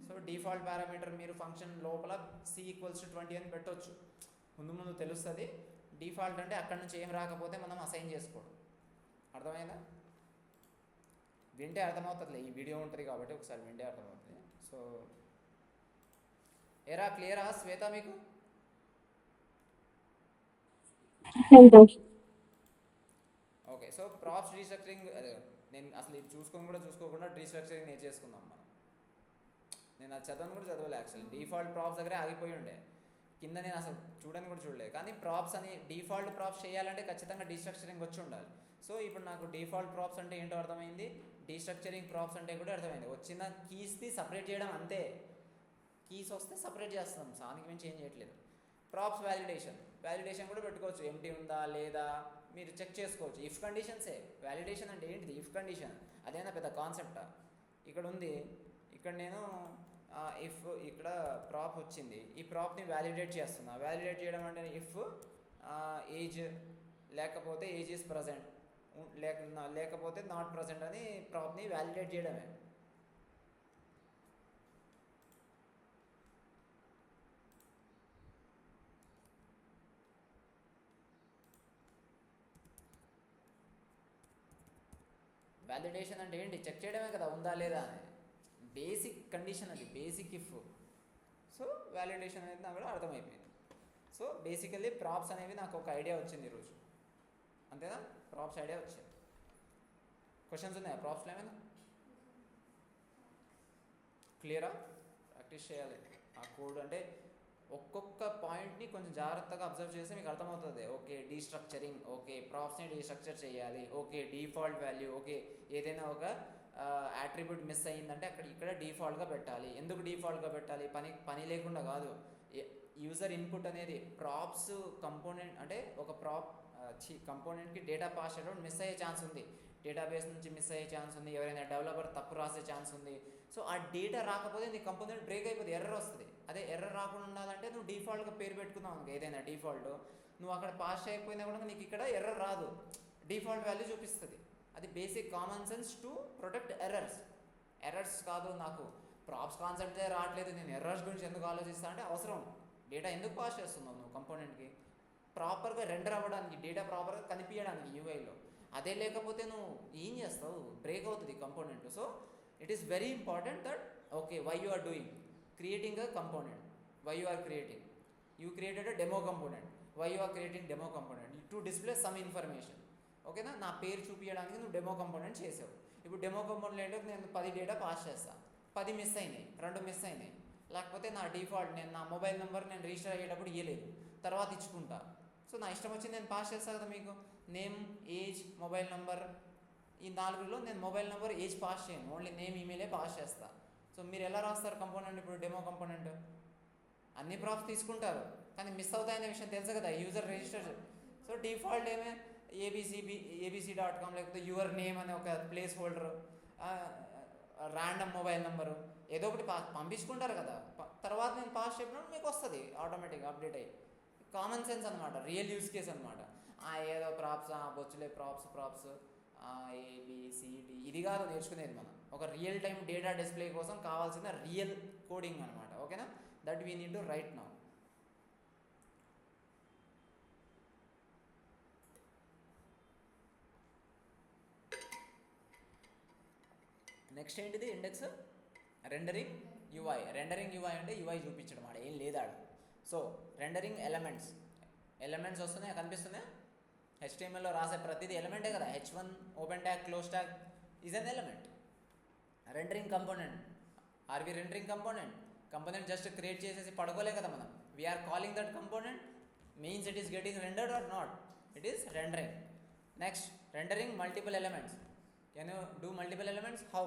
A: సో డిఫాల్ట్ పారామీటర్ మీరు ఫంక్షన్ లోపల C = 20 అని పెట్టవచ్చు. ముందు తెలుస్తుంది. డిఫాల్ట్ అంటే అక్కడ నుంచి ఏం రాకపోతే మనం అసైన్ చేసుకోవడం. అర్థమైందా? వింటే అర్థమవుతుంది, ఈ వీడియో ఉంటుంది కాబట్టి ఒకసారి వింటే అర్థమవుతుంది. సో ఎరా క్లియరా శ్వేత మీకు? ఓకే. సో ప్రాప్స్ రీస్ట్రక్చరింగ్, నేను అసలు ఇది చూసుకోకుండా రీస్ట్రక్చరింగ్ నేర్చేసుకుందాం మనం. నేను అది చదవను కూడా చదవలే యాక్చువల్లీ. డిఫాల్ట్ ప్రాప్స్ దగ్గరే ఆగిపోయి ఉండే, కింద నేను అసలు చూడని కూడా చూడలేదు. కానీ ప్రాప్స్ అని డిఫాల్ట్ ప్రాప్స్ చేయాలంటే ఖచ్చితంగా డీస్ట్రక్చరింగ్ వచ్చి ఉండాలి. సో ఇప్పుడు నాకు డిఫాల్ట్ ప్రాప్స్ అంటే ఏంటో అర్థమైంది, డీస్ట్రక్చరింగ్ ప్రాప్స్ అంటే కూడా అర్థమైంది. వచ్చిన కీస్ని సపరేట్ చేయడం అంతే, కీస్ వస్తే సపరేట్ చేస్తాం, దానికి మించి ఏం చేయట్లేదు. ప్రాప్స్ వ్యాలిడేషన్ కూడా పెట్టుకోవచ్చు, ఎంటీ ఉందా లేదా మీరు చెక్ చేసుకోవచ్చు. ఇఫ్ కండిషన్సే వ్యాలిడేషన్ అంటే ఏంటిది, ఇఫ్ కండిషన్. అదేనా పెద్ద కాన్సెప్టా? ఇక్కడ ఉంది, ఇక్కడ నేను ఇఫ్ ఇక్కడ ప్రాప్ వచ్చింది, ఈ ప్రాప్ని వ్యాలిడేట్ చేస్తున్నా. వ్యాలిడేట్ చేయడం అంటే ఇఫ్ ఏజ్ లేకపోతే ఏజ్ ఈజ్ ప్రజెంట్, లేకపోతే నాట్ ప్రజెంట్ అని ప్రాప్ని వ్యాలిడేట్ చేయడమే. వ్యాలిడేషన్ అంటే ఏంటి, చెక్ చేయడమే కదా ఉందా లేదా అని. బేసిక్ కండిషన్ అది, బేసిక్ ఇఫ్. సో వ్యాలిడేషన్ అనేది నాకు కూడా అర్థమైపోయింది. సో బేసికల్లీ ప్రాప్స్ అనేవి నాకు ఒక ఐడియా వచ్చింది ఈరోజు, అంతేనా? ప్రాప్స్ ఐడియా వచ్చింది. క్వశ్చన్స్ ఉన్నాయా ప్రాప్స్లో ఏమైనా? క్లియరా? ప్రాక్టీస్ చేయాలి ఆ కోడ్. అంటే ఒక్కొక్క పాయింట్ని కొంచెం జాగ్రత్తగా అబ్జర్వ్ చేస్తే మీకు అర్థమవుతుంది. ఓకే డీస్ట్రక్చరింగ్, ఓకే ప్రాప్స్ని డీస్ట్రక్చర్ చేయాలి, ఓకే డిఫాల్ట్ వాల్యూ, ఓకే ఏదైనా ఒక యాట్రిబ్యూట్ మిస్ అయ్యిందంటే ఇక్కడ డిఫాల్ట్గా పెట్టాలి. ఎందుకు డిఫాల్ట్గా పెట్టాలి? పని లేకుండా కాదు. యూజర్ ఇన్పుట్ అనేది ప్రాప్స్ కంపోనెంట్, అంటే ఒక కంపోనెంట్కి డేటా పాస్ చేయడం మిస్ అయ్యే ఛాన్స్ ఉంది, డేటాబేస్ నుంచి మిస్ అయ్యే ఛాన్స్ ఉంది, ఎవరైనా డెవలపర్ తప్పు రాసే ఛాన్స్ ఉంది. సో ఆ డేటా రాకపోతే నీ కంపోనెంట్ బ్రేక్ అయిపోతుంది, ఎర్రర్ వస్తుంది. అదే ఎర్రర్ రాకుండా ఉండాలంటే నువ్వు డిఫాల్ట్గా పేరు పెట్టుకున్నావు ఏదైనా డిఫాల్ట్, నువ్వు అక్కడ పాస్ చేయకపోయినా కూడా నీకు ఇక్కడ ఎర్రర్ రాదు, డిఫాల్ట్ వాల్యూ చూపిస్తుంది. అది basic common sense to protect errors కాదు. నాకు ప్రాప్స్ కాన్సెప్టే రావట్లేదు, నేను ఎర్రర్స్ గురించి ఎందుకు ఆలోచిస్తా అంటే అవసరం. డేటా ఎందుకు పాస్ చేస్తున్నావు నువ్వు కంపోనెంట్కి? ప్రాపర్గా రెండర్ అవ్వడానికి, డేటా ప్రాపర్గా కనిపించడానికి యూఐలో. అదే లేకపోతే నువ్వు ఏం చేస్తావు, బ్రేక్ అవుతుంది component. So it is very important that okay why you are doing creating a component, why you are creating, you created a demo component, why you are creating demo component to display some information. ఓకేనా? నా పేరు చూపించడానికి నువ్వు demo component చేసావు. ఇప్పుడు demo component ఏంటో నేను 10 data pass చేస్తాను, 10 మిస్ అయినాయి, 2 మిస్ అయినాయి. లేకపోతే నా డిఫాల్ట్ నేను నా మొబైల్ నెంబర్ నేను రిజిస్టర్ అయ్యేటప్పుడు ఇవ్వలేదు, తర్వాత ఇచ్చుకుంటా. సో నా ఇష్టం వచ్చింది నేను పాస్ చేస్తాను కదా. మీకు నేమ్, ఏజ్, మొబైల్ నెంబర్, ఈ 4లో నేను మొబైల్ నెంబర్, ఏజ్ పాస్ చేయను, ఓన్లీ నేమ్, ఈమెయిలే పాస్ చేస్తా. సో మీరు ఎలా రాస్తారు కంపోనెంట్? ఇప్పుడు డెమో కంపోనెంట్ అన్ని ప్రాప్స్ తీసుకుంటారు కానీ మిస్ అవుతాయనే విషయం తెలుసు కదా, యూజర్ రిజిస్టర్. సో డిఫాల్ట్ ఏమే abc.com లేకపోతే యువర్ నేమ్ అనే ఒక place holder, random mobile number, ఏదో ఒకటి పంపించుకుంటారు కదా. తర్వాత నేను పాస్ చెప్పినప్పుడు మీకు వస్తుంది ఆటోమేటిక్గా అప్డేట్ అయ్యి. కామన్ సెన్స్ అనమాట, రియల్ యూస్ కేస్ అనమాట. ఏదో ప్రాప్స్, బొచ్చులే ప్రాప్స్ ఏబిసిడి ఇది కాదు నేర్చుకునేది మనం. ఒక రియల్ టైం డేటా డిస్ప్లే కోసం కావాల్సిన రియల్ కోడింగ్ అనమాట. ఓకేనా, that we need to write now. Next ఏంటిది index rendering UI. Rendering UI అంటే యూఐ చూపించడం ఆడ ఏం లేదా. సో రెండరింగ్ ఎలిమెంట్స్ వస్తున్నాయి కనిపిస్తున్నాయి. HTMLలో రాసే ప్రతిదీ ఎలిమెంటే కదా. H1 open tag close tag is an element. Rendering component, are we rendering component just create చేసేసి పడుకోలే కదా మనం. We are calling that component means it is getting rendered or not, it is rendering. Next rendering multiple elements. Can you do multiple elements? How?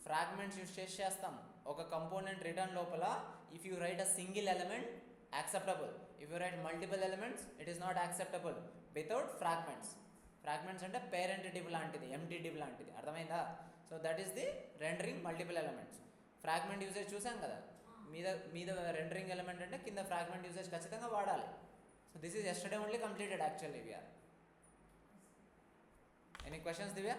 A: Fragments use చేస్తాం. ఒక component return లోపల if you write a single element acceptable, if you write multiple elements it is not acceptable without fragments. Fragments అంటే parent div లాంటిది, empty div లాంటిది, అర్థమైందా? So that is the rendering multiple elements. Fragment usage చూసాం కదా, మీద rendering element అంటే కింద fragment usage ఖచ్చితంగా వాడాలి. So this is yesterday only completed actually we're. Any questions Divya?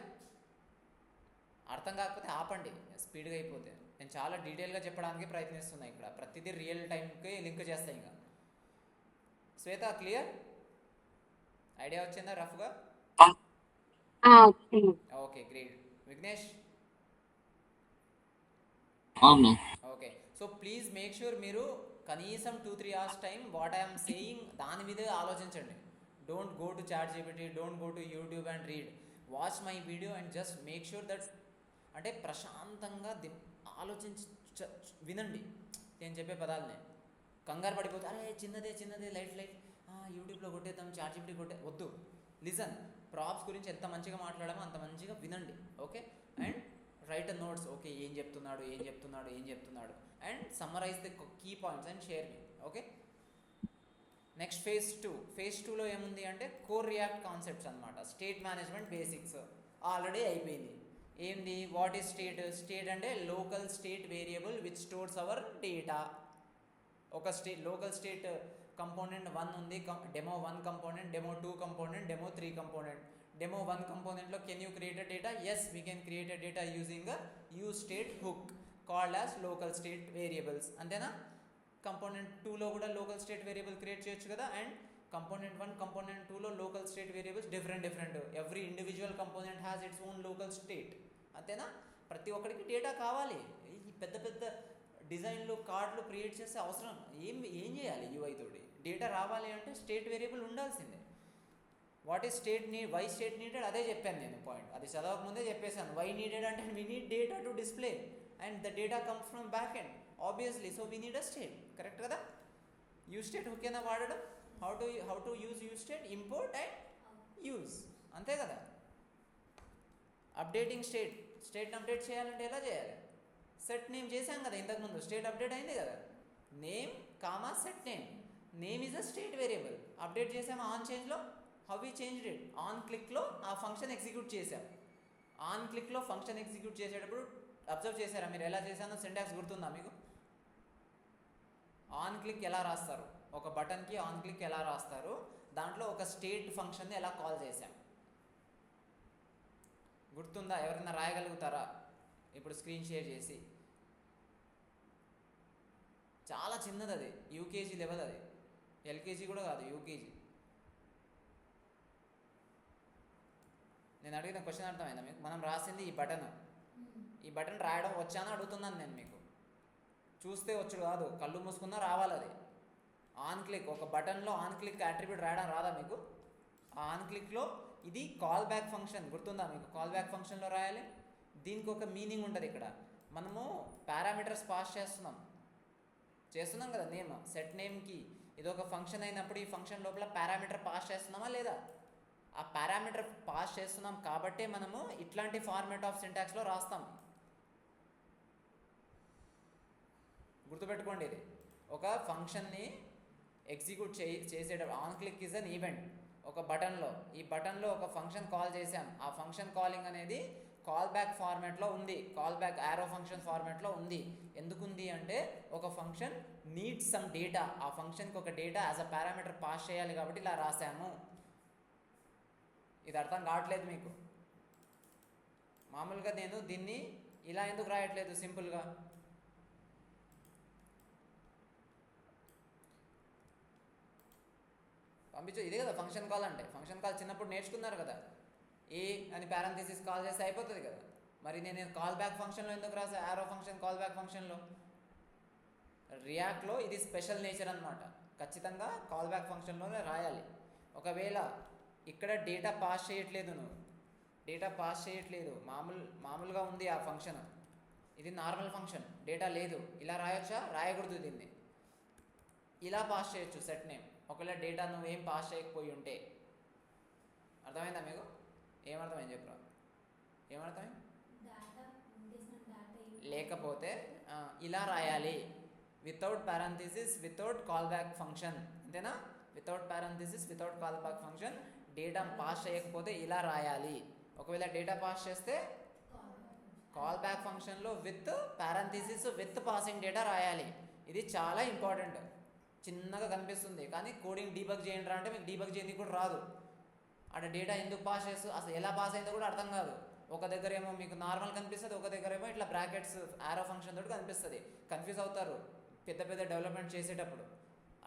A: అర్థం కాకపోతే ఆపండి, స్పీడ్గా అయిపోతే. నేను చాలా డీటెయిల్గా చెప్పడానికి ప్రయత్నిస్తున్నాను ఇక్కడ, ప్రతిదీ రియల్ టైంకి లింక్ చేస్తాయి. ఇంకా శ్వేత క్లియర్? ఐడియా వచ్చిందా రఫ్గా? Okay great. Vignesh? Okay. So please make sure మీరు కనీసం 2-3 hours time what I'm saying దాని మీదే ఆలోచించండి. Don't go to ChatGPT, don't go to YouTube and read. Watch my video and just make sure that, అంటే ప్రశాంతంగా ఆలోచించి వినండి నేను చెప్పే పదాలని. కంగారు పడిపోతే అరే చిన్నదే లైట్ యూట్యూబ్లో కొట్టేద్దాం, ChatGPT వద్దు. లిజన్, ప్రాప్స్ గురించి ఎంత మంచిగా మాట్లాడామో అంత మంచిగా వినండి. Okay, and write a notes. Okay, ఏం చెప్తున్నాడు and summarize the key points and share me. Okay, next phase 2. Phase 2లో ఏముంది అంటే కోర్ రియాక్ట్ కాన్సెప్ట్స్ అనమాట. స్టేట్ మేనేజ్మెంట్ బేసిక్స్ ఆల్రెడీ అయిపోయింది. ఏంది? వాట్ ఈస్ స్టేట్ అంటే local state variable which stores our data. ఒక లోకల్ స్టేట్ కంపోనెంట్ 1 ఉంది, demo 1 component, demo 2 component, demo 3 component. Demo 1 కంపోనెంట్లో can you create a data? Yes, we can create a data using a use state hook called as local state variables. అంతేనా? Component 2లో కూడా local state variable create చేయొచ్చు కదా. And component 1, component 2లో local state variables different. Every individual component has its own local state. అంతేనా? ప్రతి ఒక్కరికి data కావాలి. ఈ పెద్ద డిజైన్లు కార్డులు క్రియేట్ చేసే అవసరం ఏం చేయాలి? యూఐ తోటి డేటా రావాలి అంటే స్టేట్ వేరియబుల్ ఉండాల్సిందే. What is why state needed అదే చెప్పాను నేను పాయింట్. అది చదవకముందే చెప్పేశాను. వై నీడెడ్ అంటే we need data to display and the data comes from back end obviously. So we need a state. Correct కదా? యూజ్ స్టేట్ హుకేనా వాడడం? How to use state? Import and use, అంతే కదా. Updating స్టేట్ని update చేయాలంటే ఎలా చేయాలి? Set name చేశాం కదా ఇంతకుముందు, స్టేట్ అప్డేట్ అయింది కదా. Name comma set name is a state variable. Update చేసాము ఆన్ చేంజ్లో. How we changed it? On క్లిక్లో ఆ ఫంక్షన్ ఎగ్జిక్యూట్ చేసాం. ఆన్ క్లిక్లో ఫంక్షన్ ఎగ్జిక్యూట్ చేసేటప్పుడు అబ్జర్వ్ చేశారా మీరు ఎలా చేశానో? సింటాక్స్ గుర్తుందా మీకు? ఆన్ క్లిక్ ఎలా రాస్తారు, ఒక బటన్కి ఆన్ క్లిక్ ఎలా రాస్తారు, దాంట్లో ఒక స్టేట్ ఫంక్షన్ని ఎలా కాల్ చేశాం గుర్తుందా? ఎవరైనా రాయగలుగుతారా ఇప్పుడు స్క్రీన్ షేర్ చేసి? చాలా చిన్నది అది, యూకేజీ లెవెల్ అది, ఎల్కేజీ కూడా కాదు, యూకేజీ. నేను అడిగిన క్వశ్చన్ అర్థమైందా మీకు? మనం రాసింది ఈ బటన్ రాయడం వచ్చానో అడుగుతున్నాను నేను మీకు. చూస్తే వచ్చు కాదు, కళ్ళు మూసుకున్నా రావాలి అది. ఆన్ క్లిక్, ఒక బటన్లో ఆన్ క్లిక్ అట్రిబ్యూట్ రాయడం రాదా మీకు? ఆ ఆన్ క్లిక్లో ఇది కాల్ బ్యాక్ ఫంక్షన్ గుర్తుందా మీకు? కాల్ బ్యాక్ ఫంక్షన్లో రాయాలి. దీనికి ఒక మీనింగ్ ఉంటుంది. ఇక్కడ మనము పారామీటర్స్ పాస్ చేస్తున్నాం కదా. సెట్ నేమ్కి ఇది ఒక ఫంక్షన్ అయినప్పుడు ఈ ఫంక్షన్ లోపల పారామీటర్ పాస్ చేస్తున్నామా లేదా? ఆ పారామీటర్ పాస్ చేస్తున్నాం కాబట్టే మనము ఇట్లాంటి ఫార్మాట్ ఆఫ్ సింటాక్స్లో రాస్తాం. గుర్తుపెట్టుకోండి, ఇది ఒక ఫంక్షన్ని ఎగ్జిక్యూట్ చేసేటప్పుడు on click is an event. ఒక ఈ బటన్లో ఒక ఫంక్షన్ కాల్ చేసాం. ఆ ఫంక్షన్ కాలింగ్ అనేది కాల్ బ్యాక్ ఫార్మాట్లో ఉంది, కాల్ బ్యాక్ యారో ఫంక్షన్ ఫార్మాట్లో ఉంది. ఎందుకుంది అంటే ఒక ఫంక్షన్ నీడ్స్ సమ్ డేటా, ఆ ఫంక్షన్కి ఒక data as a parameter pass చేయాలి కాబట్టి ఇలా రాసాము. ఇది అర్థం కావట్లేదు మీకు. మామూలుగా నేను దీన్ని ఇలా ఎందుకు రాయట్లేదు, సింపుల్గా పంపించు. ఇదే కదా ఫంక్షన్ కాల్ అంటే. ఫంక్షన్ కాల్ చిన్నప్పుడు నేర్చుకున్నారు కదా, ఏ అని పారాంథసిస్ కాల్ చేస్తే అయిపోతుంది కదా. మరి నేను కాల్ బ్యాక్ ఫంక్షన్లో ఎందుకు రాసా, యారో ఫంక్షన్ కాల్ బ్యాక్ ఫంక్షన్లో? రియాక్ట్లో ఇది స్పెషల్ నేచర్ అనమాట. ఖచ్చితంగా కాల్ బ్యాక్ ఫంక్షన్లోనే రాయాలి. ఒకవేళ ఇక్కడ డేటా పాస్ చేయట్లేదు, నువ్వు డేటా పాస్ చేయట్లేదు, మామూలుగా ఉంది ఆ ఫంక్షన్, ఇది నార్మల్ ఫంక్షన్, డేటా లేదు, ఇలా రాయొచ్చా? రాయకూడదు. దీన్ని ఇలా పాస్ చేయొచ్చు సెట్ నేమ్. ఒకవేళ డేటా నువ్వేం పాస్ చేయకపోయి ఉంటే. అర్థమైందా మీకు? ఏమర్థమైంది చెప్పురా, ఏమర్థమైంది? లేకపోతే ఇలా రాయాలి, without parenthesis, without callback function, అంతేనా? Without parenthesis, without callback function. Data pass చేయకపోతే ఇలా రాయాలి. ఒకవేళ డేటా పాస్ చేస్తే కాల్ బ్యాక్ ఫంక్షన్లో with parenthesis, with passing data రాయాలి. ఇది చాలా ఇంపార్టెంట్. చిన్నగా కనిపిస్తుంది కానీ కోడింగ్ డీబగ్ చేయండి రా అంటే మీకు డీబగ్ చేయడానికి కూడా రాదు. అక్కడ డేటా ఎందుకు పాస్ చేస్తూ అసలు ఎలా పాస్ అయిందో కూడా అర్థం కాదు. ఒక దగ్గర ఏమో మీకు నార్మల్ కనిపిస్తుంది, ఒక దగ్గర ఏమో ఇట్లా బ్రాకెట్స్ యారో ఫంక్షన్ తోటి కనిపిస్తుంది. కన్ఫ్యూజ్ అవుతారు పెద్ద పెద్ద డెవలప్మెంట్ చేసేటప్పుడు.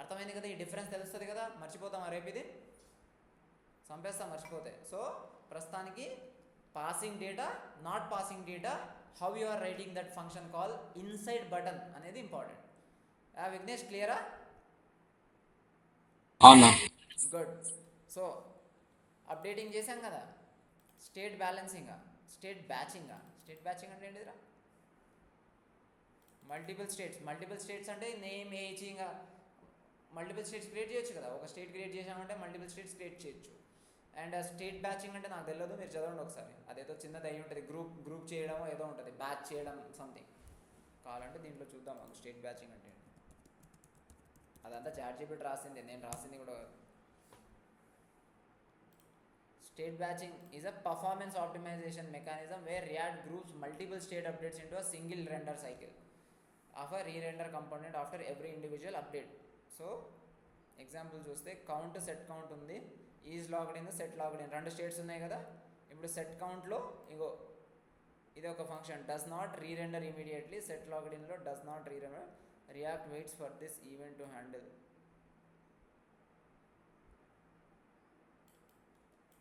A: అర్థమైంది కదా? ఈ డిఫరెన్స్ తెలుస్తుంది కదా. మర్చిపోతాం రేపు, ఇది చంపేస్తాం మర్చిపోతే. సో ప్రస్తుతానికి passing data, not passing data, how you are writing that function call inside button అనేది ఇంపార్టెంట్. విఘ్నేష్, క్లియరా? గుడ్. సో అప్డేటింగ్ చేశాం కదా. స్టేట్ బ్యాలెన్సింగా, స్టేట్ బ్యాచింగా. స్టేట్ బ్యాచింగ్ అంటే ఏంటిదిరా? మల్టిపుల్ స్టేట్స్ అంటే నేమ్, ఏజ్, ఇంకా మల్టిపుల్ స్టేట్స్ క్రియేట్ చేయొచ్చు కదా. ఒక స్టేట్ క్రియేట్ చేసామంటే మల్టిపుల్ స్టేట్స్ క్రియేట్ చేయొచ్చు. అండ్ స్టేట్ బ్యాచింగ్ అంటే నాకు తెలియదు, మీరు చదవండి ఒకసారి. అదేదో చిన్నది అయి ఉంటుంది, గ్రూప్ చేయడం ఏదో ఉంటుంది, బ్యాచ్ చేయడం సంథింగ్. కావాలంటే దీంట్లో చూద్దాం మాకు స్టేట్ బ్యాచింగ్ అంటే. అదంతా చాట్‌జీపీటీ రాసింది, నేను రాసింది కూడా. State batching is a performance optimization mechanism where React groups multiple state updates into a single render cycle of a re-render component after every individual update. So example చూస్తే count, set count ఉంది, is logged in, set logged in, రెండు states ఉన్నాయి కదా. ఇప్పుడు set కౌంట్లో ఇగో ఇది ఒక function, does not rerender immediately. Set logged ఇన్లో does not rerender, React waits for this event to handle.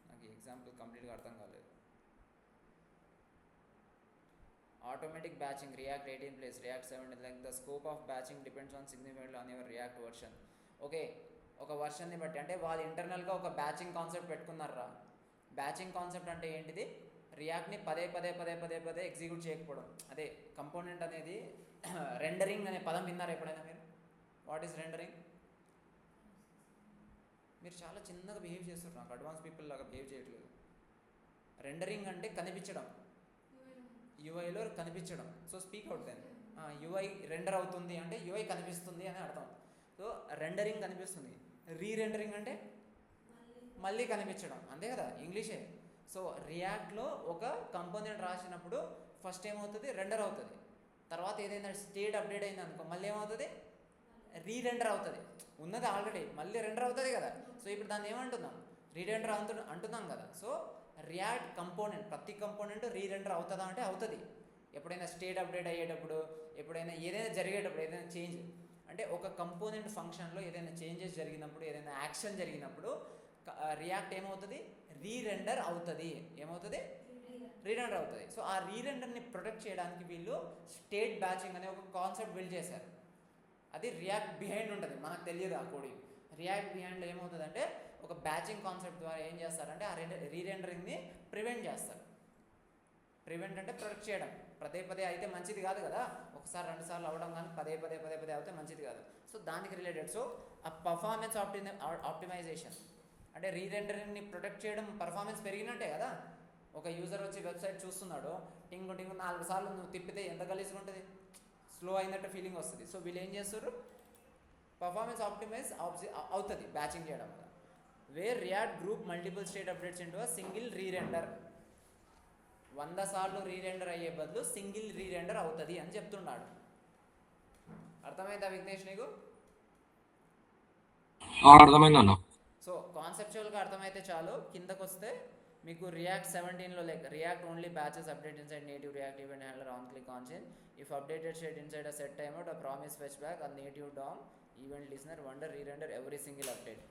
A: నాకు ఈ ఎగ్జాంపుల్ కంప్లీట్గా అర్థం కాలేదు. Automatic batching, React 18 plays, React 17. Like the scope of batching depends on significantly on your React version. Okay, ఒక వర్షన్ని బట్టి అంటే వాళ్ళు ఇంటర్నల్గా ఒక బ్యాచింగ్ కాన్సెప్ట్ పెట్టుకున్నారా. బ్యాచింగ్ కాన్సెప్ట్ అంటే ఏంటిది? రియాక్ట్ని పదే ఎగ్జిక్యూట్ చేయకపోవడం. అదే కంపోనెంట్ అనేది. రెండరింగ్ అనే పదం విన్నారా ఎప్పుడైనా మీరు? What is rendering? మీరు చాలా చిన్నగా బిహేవ్ చేస్తున్నారు, నాకు అడ్వాన్స్ పీపుల్ లాగా బిహేవ్ చేయట్లేదు. రెండరింగ్ అంటే కనిపించడం, యూఐలో కనిపించడం. So speak out then. UI render అవుతుంది అంటే యూఐ కనిపిస్తుంది అని అర్థం. సో రెండరింగ్ కనిపిస్తుంది. రీరెండరింగ్ అంటే మళ్ళీ కనిపించడం, అంతే కదా, ఇంగ్లీషే. సో రియాక్ట్లో ఒక కంపోనెంట్ రాసినప్పుడు ఫస్ట్ ఏమవుతుంది? రెండర్ అవుతుంది. తర్వాత ఏదైనా స్టేట్ అప్డేట్ అయింది అనుకో, మళ్ళీ ఏమవుతుంది? రీరెండర్ అవుతుంది. ఉన్నది ఆల్రెడీ మళ్ళీ రెండర్ అవుతుంది కదా. సో ఇప్పుడు దాన్ని ఏమంటున్నాం? రీరెండర్ అంటున్నాం కదా. సో రియాక్ట్ కంపోనెంట్, ప్రతి కంపోనెంట్ రీరెండర్ అవుతుందా అంటే అవుతుంది. ఎప్పుడైనా స్టేట్ అప్డేట్ అయ్యేటప్పుడు, ఎప్పుడైనా ఏదైనా జరిగేటప్పుడు, ఏదైనా చేంజ్ అంటే ఒక కంపోనెంట్ ఫంక్షన్లో ఏదైనా చేంజెస్ జరిగినప్పుడు, ఏదైనా యాక్షన్ జరిగినప్పుడు రియాక్ట్ ఏమవుతుంది? రీరెండర్ అవుతుంది. ఏమవుతుంది? రీరెండర్ అవుతుంది. సో ఆ రీరెండర్ని ప్రొటెక్ట్ చేయడానికి వీళ్ళు స్టేట్ బ్యాచింగ్ అనే ఒక కాన్సెప్ట్ బిల్డ్ చేశారు. అది రియాక్ట్ బిహైండ్ ఉంటుంది, మనకు తెలియదు ఆ కోడింగ్. రియాక్ట్ బిహైండ్ ఏమవుతుందంటే ఒక బ్యాచింగ్ కాన్సెప్ట్ ద్వారా ఏం చేస్తారంటే ఆ రీరెండరింగ్ని ప్రివెంట్ చేస్తారు. ప్రివెంట్ అంటే ప్రొటెక్ట్ చేయడం. పదే అయితే మంచిది కాదు కదా, ఒకసారి 2 సార్లు అవ్వడం, కానీ పదే అయితే మంచిది కాదు. సో దానికి రిలేటెడ్. సో ఆ పర్ఫార్మెన్స్ ఆప్టిమైజేషన్ అంటే రీరెండరింగ్ని ప్రొటెక్ట్ చేయడం. పర్ఫార్మెన్స్ పెరిగినట్టే కదా. ఒక యూజర్ వచ్చి వెబ్సైట్ చూస్తున్నాడు, టింగ్ 4 సార్లు నువ్వు తిప్పితే ఎంత గలీజ్గా ఉంటుంది, స్లో అయినట్టు ఫీలింగ్ వస్తుంది. సో వీళ్ళు ఏం చేస్తారు? పర్ఫార్మెన్స్ ఆప్టిమైజ్ అవుతుంది బ్యాచింగ్ చేయడం వల్ల. Where react group multiple state updates into a single rerender. 100 సార్లు రీరెండర్ అయ్యే బదులు సింగిల్ రీరెండర్ అవుతుంది అని చెప్తున్నాడు. అర్థమైందా విఘ్నేష్ నీకు?
B: అర్థమైందన్న.
A: సో కాన్సెప్చువల్గా అర్థమైతే చాలు. కిందకు వస్తే మీకు రియాక్ట్ 17లో like React only batches update inside native React event handler on click on change if updated state inside a set time out a promise fetch back a native DOM event listener wonder rerender every single update.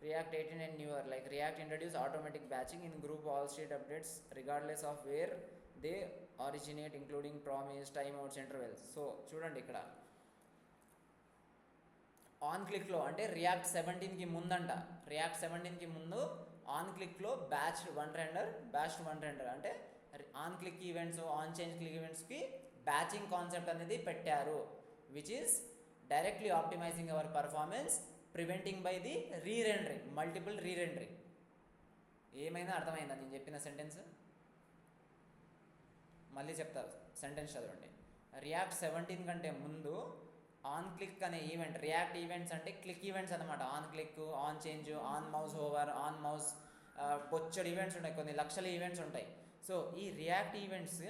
A: React 18 and newer, like React introduce automatic batching in group all state updates regardless of where they originate, including promise, timeouts, intervals. So చూడండి ఇక్కడ on క్లిక్లో అంటే react 17కి ముందంట, react 17కి ముందు on క్లిక్లో batch one render అంటే on click events, on change click ఈవెంట్స్కి batching concept అనేది పెట్టారు, which is directly optimizing our performance, preventing by the rerendering, multiple rerendering. ఏమైనా అర్థమైందా నేను చెప్పిన సెంటెన్స్? మళ్ళీ చెప్తారు, సెంటెన్స్ చదవండి. రియాక్ట్ 17 కంటే ముందు ఆన్ క్లిక్ అనే ఈవెంట్, రియాక్ట్ ఈవెంట్స్ అంటే క్లిక్ ఈవెంట్స్ అనమాట. On click, on change, on mouse over, on mouse, బొచ్చడి ఈవెంట్స్ ఉంటాయి, కొన్ని లక్షల ఈవెంట్స్ ఉంటాయి. సో ఈ React events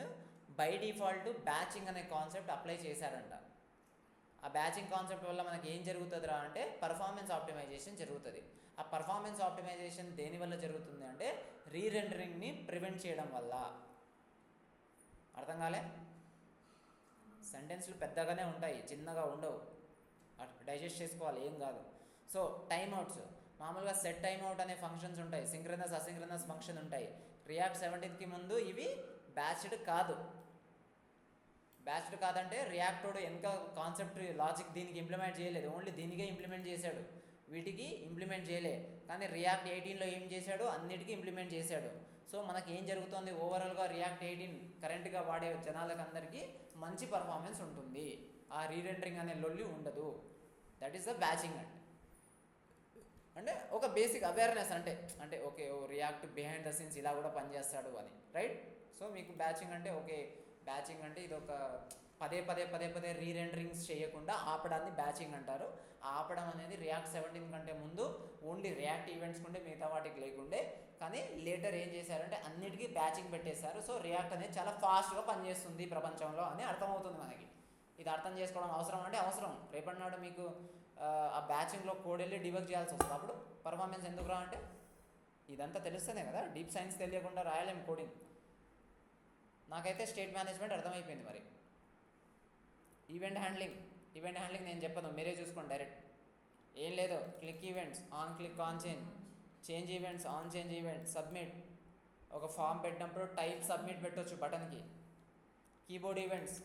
A: by default batching అనే కాన్సెప్ట్ అప్లై చేశారంట. ఆ బ్యాచింగ్ కాన్సెప్ట్ వల్ల మనకి ఏం జరుగుతుందిరా అంటే పర్ఫార్మెన్స్ ఆప్టిమైజేషన్ జరుగుతుంది. ఆ పర్ఫార్మెన్స్ ఆప్టిమైజేషన్ దేనివల్ల జరుగుతుంది అంటే రీరెండరింగ్ని ప్రివెంట్ చేయడం వల్ల. అర్థం కాలే? సెంటెన్స్లు పెద్దగానే ఉంటాయి, చిన్నగా ఉండవు, డైజెస్ట్ చేసుకోవాలి, ఏం కాదు. సో టైమ్అవుట్స్, మామూలుగా సెట్ టైమ్అవుట్ అనే ఫంక్షన్స్ ఉంటాయి, సింక్రనస్ అసింక్రనస్ ఫంక్షన్ ఉంటాయి. రియాక్ట్ 17కి ముందు ఇవి బ్యాచ్డ్ కాదంటే రియాక్టోడు ఇంకా కాన్సెప్ట్ లాజిక్ దీనికి ఇంప్లిమెంట్ చేయలేదు, ఓన్లీ దీనికే ఇంప్లిమెంట్ చేశాడు, వీటికి ఇంప్లిమెంట్ చేయలే. కానీ రియాక్ట్ 18లో ఏం చేశాడు, అన్నిటికీ ఇంప్లిమెంట్ చేశాడు. సో మనకి ఏం జరుగుతుంది, ఓవరాల్గా రియాక్ట్ 18 కరెంట్గా వాడే జనాలకు అందరికీ మంచి పర్ఫార్మెన్స్ ఉంటుంది, ఆ రీరెండరింగ్ అనే లొల్లి ఉండదు. That is the బ్యాచింగ్. అంటే ఒక బేసిక్ అవేర్నెస్, అంటే okay react behind the scenes ఇలా కూడా పనిచేస్తాడు అని, రైట్? సో మీకు బ్యాచింగ్ అంటే ఓకే, బ్యాచింగ్ అంటే ఇది ఒక పదే రీరెండరింగ్స్ చేయకుండా ఆపడాన్ని బ్యాచింగ్ అంటారు. ఆపడం అనేది రియాక్ట్ 17 కంటే ముందు ఓన్లీ రియాక్ట్ ఈవెంట్స్ ఉండే, మిగతా వాటికి లేకుండే. కానీ లేటర్ ఏం చేశారంటే అన్నిటికీ బ్యాచింగ్ పెట్టేశారు. సో రియాక్ట్ అనేది చాలా ఫాస్ట్గా పనిచేస్తుంది ప్రపంచంలో అని అర్థమవుతుంది మనకి. ఇది అర్థం చేసుకోవడం అవసరం అంటే అవసరం. రేపటి నాడు మీకు ఆ బ్యాచింగ్లో కోడ్ వెళ్ళి డిబగ్ చేయాల్సి వస్తుంది, అప్పుడు పర్ఫార్మెన్స్ ఎందుకు రా అంటే ఇదంతా తెలుస్తేనే కదా. డీప్ సైన్స్ తెలియకుండా రాయలేం కోడింగ్. నాకైతే స్టేట్ మేనేజ్మెంట్ అర్థమైపోయింది. మరి ఈవెంట్ హ్యాండ్లింగ్ నేను చెప్పను, మీరే చూసుకోండి డైరెక్ట్. ఏం లేదు, click events, on click on change events, on change event, submit. ఒక ఫామ్ పెట్టినప్పుడు టైప్ సబ్మిట్ పెట్టవచ్చు బటన్కి. కీబోర్డ్ ఈవెంట్స్,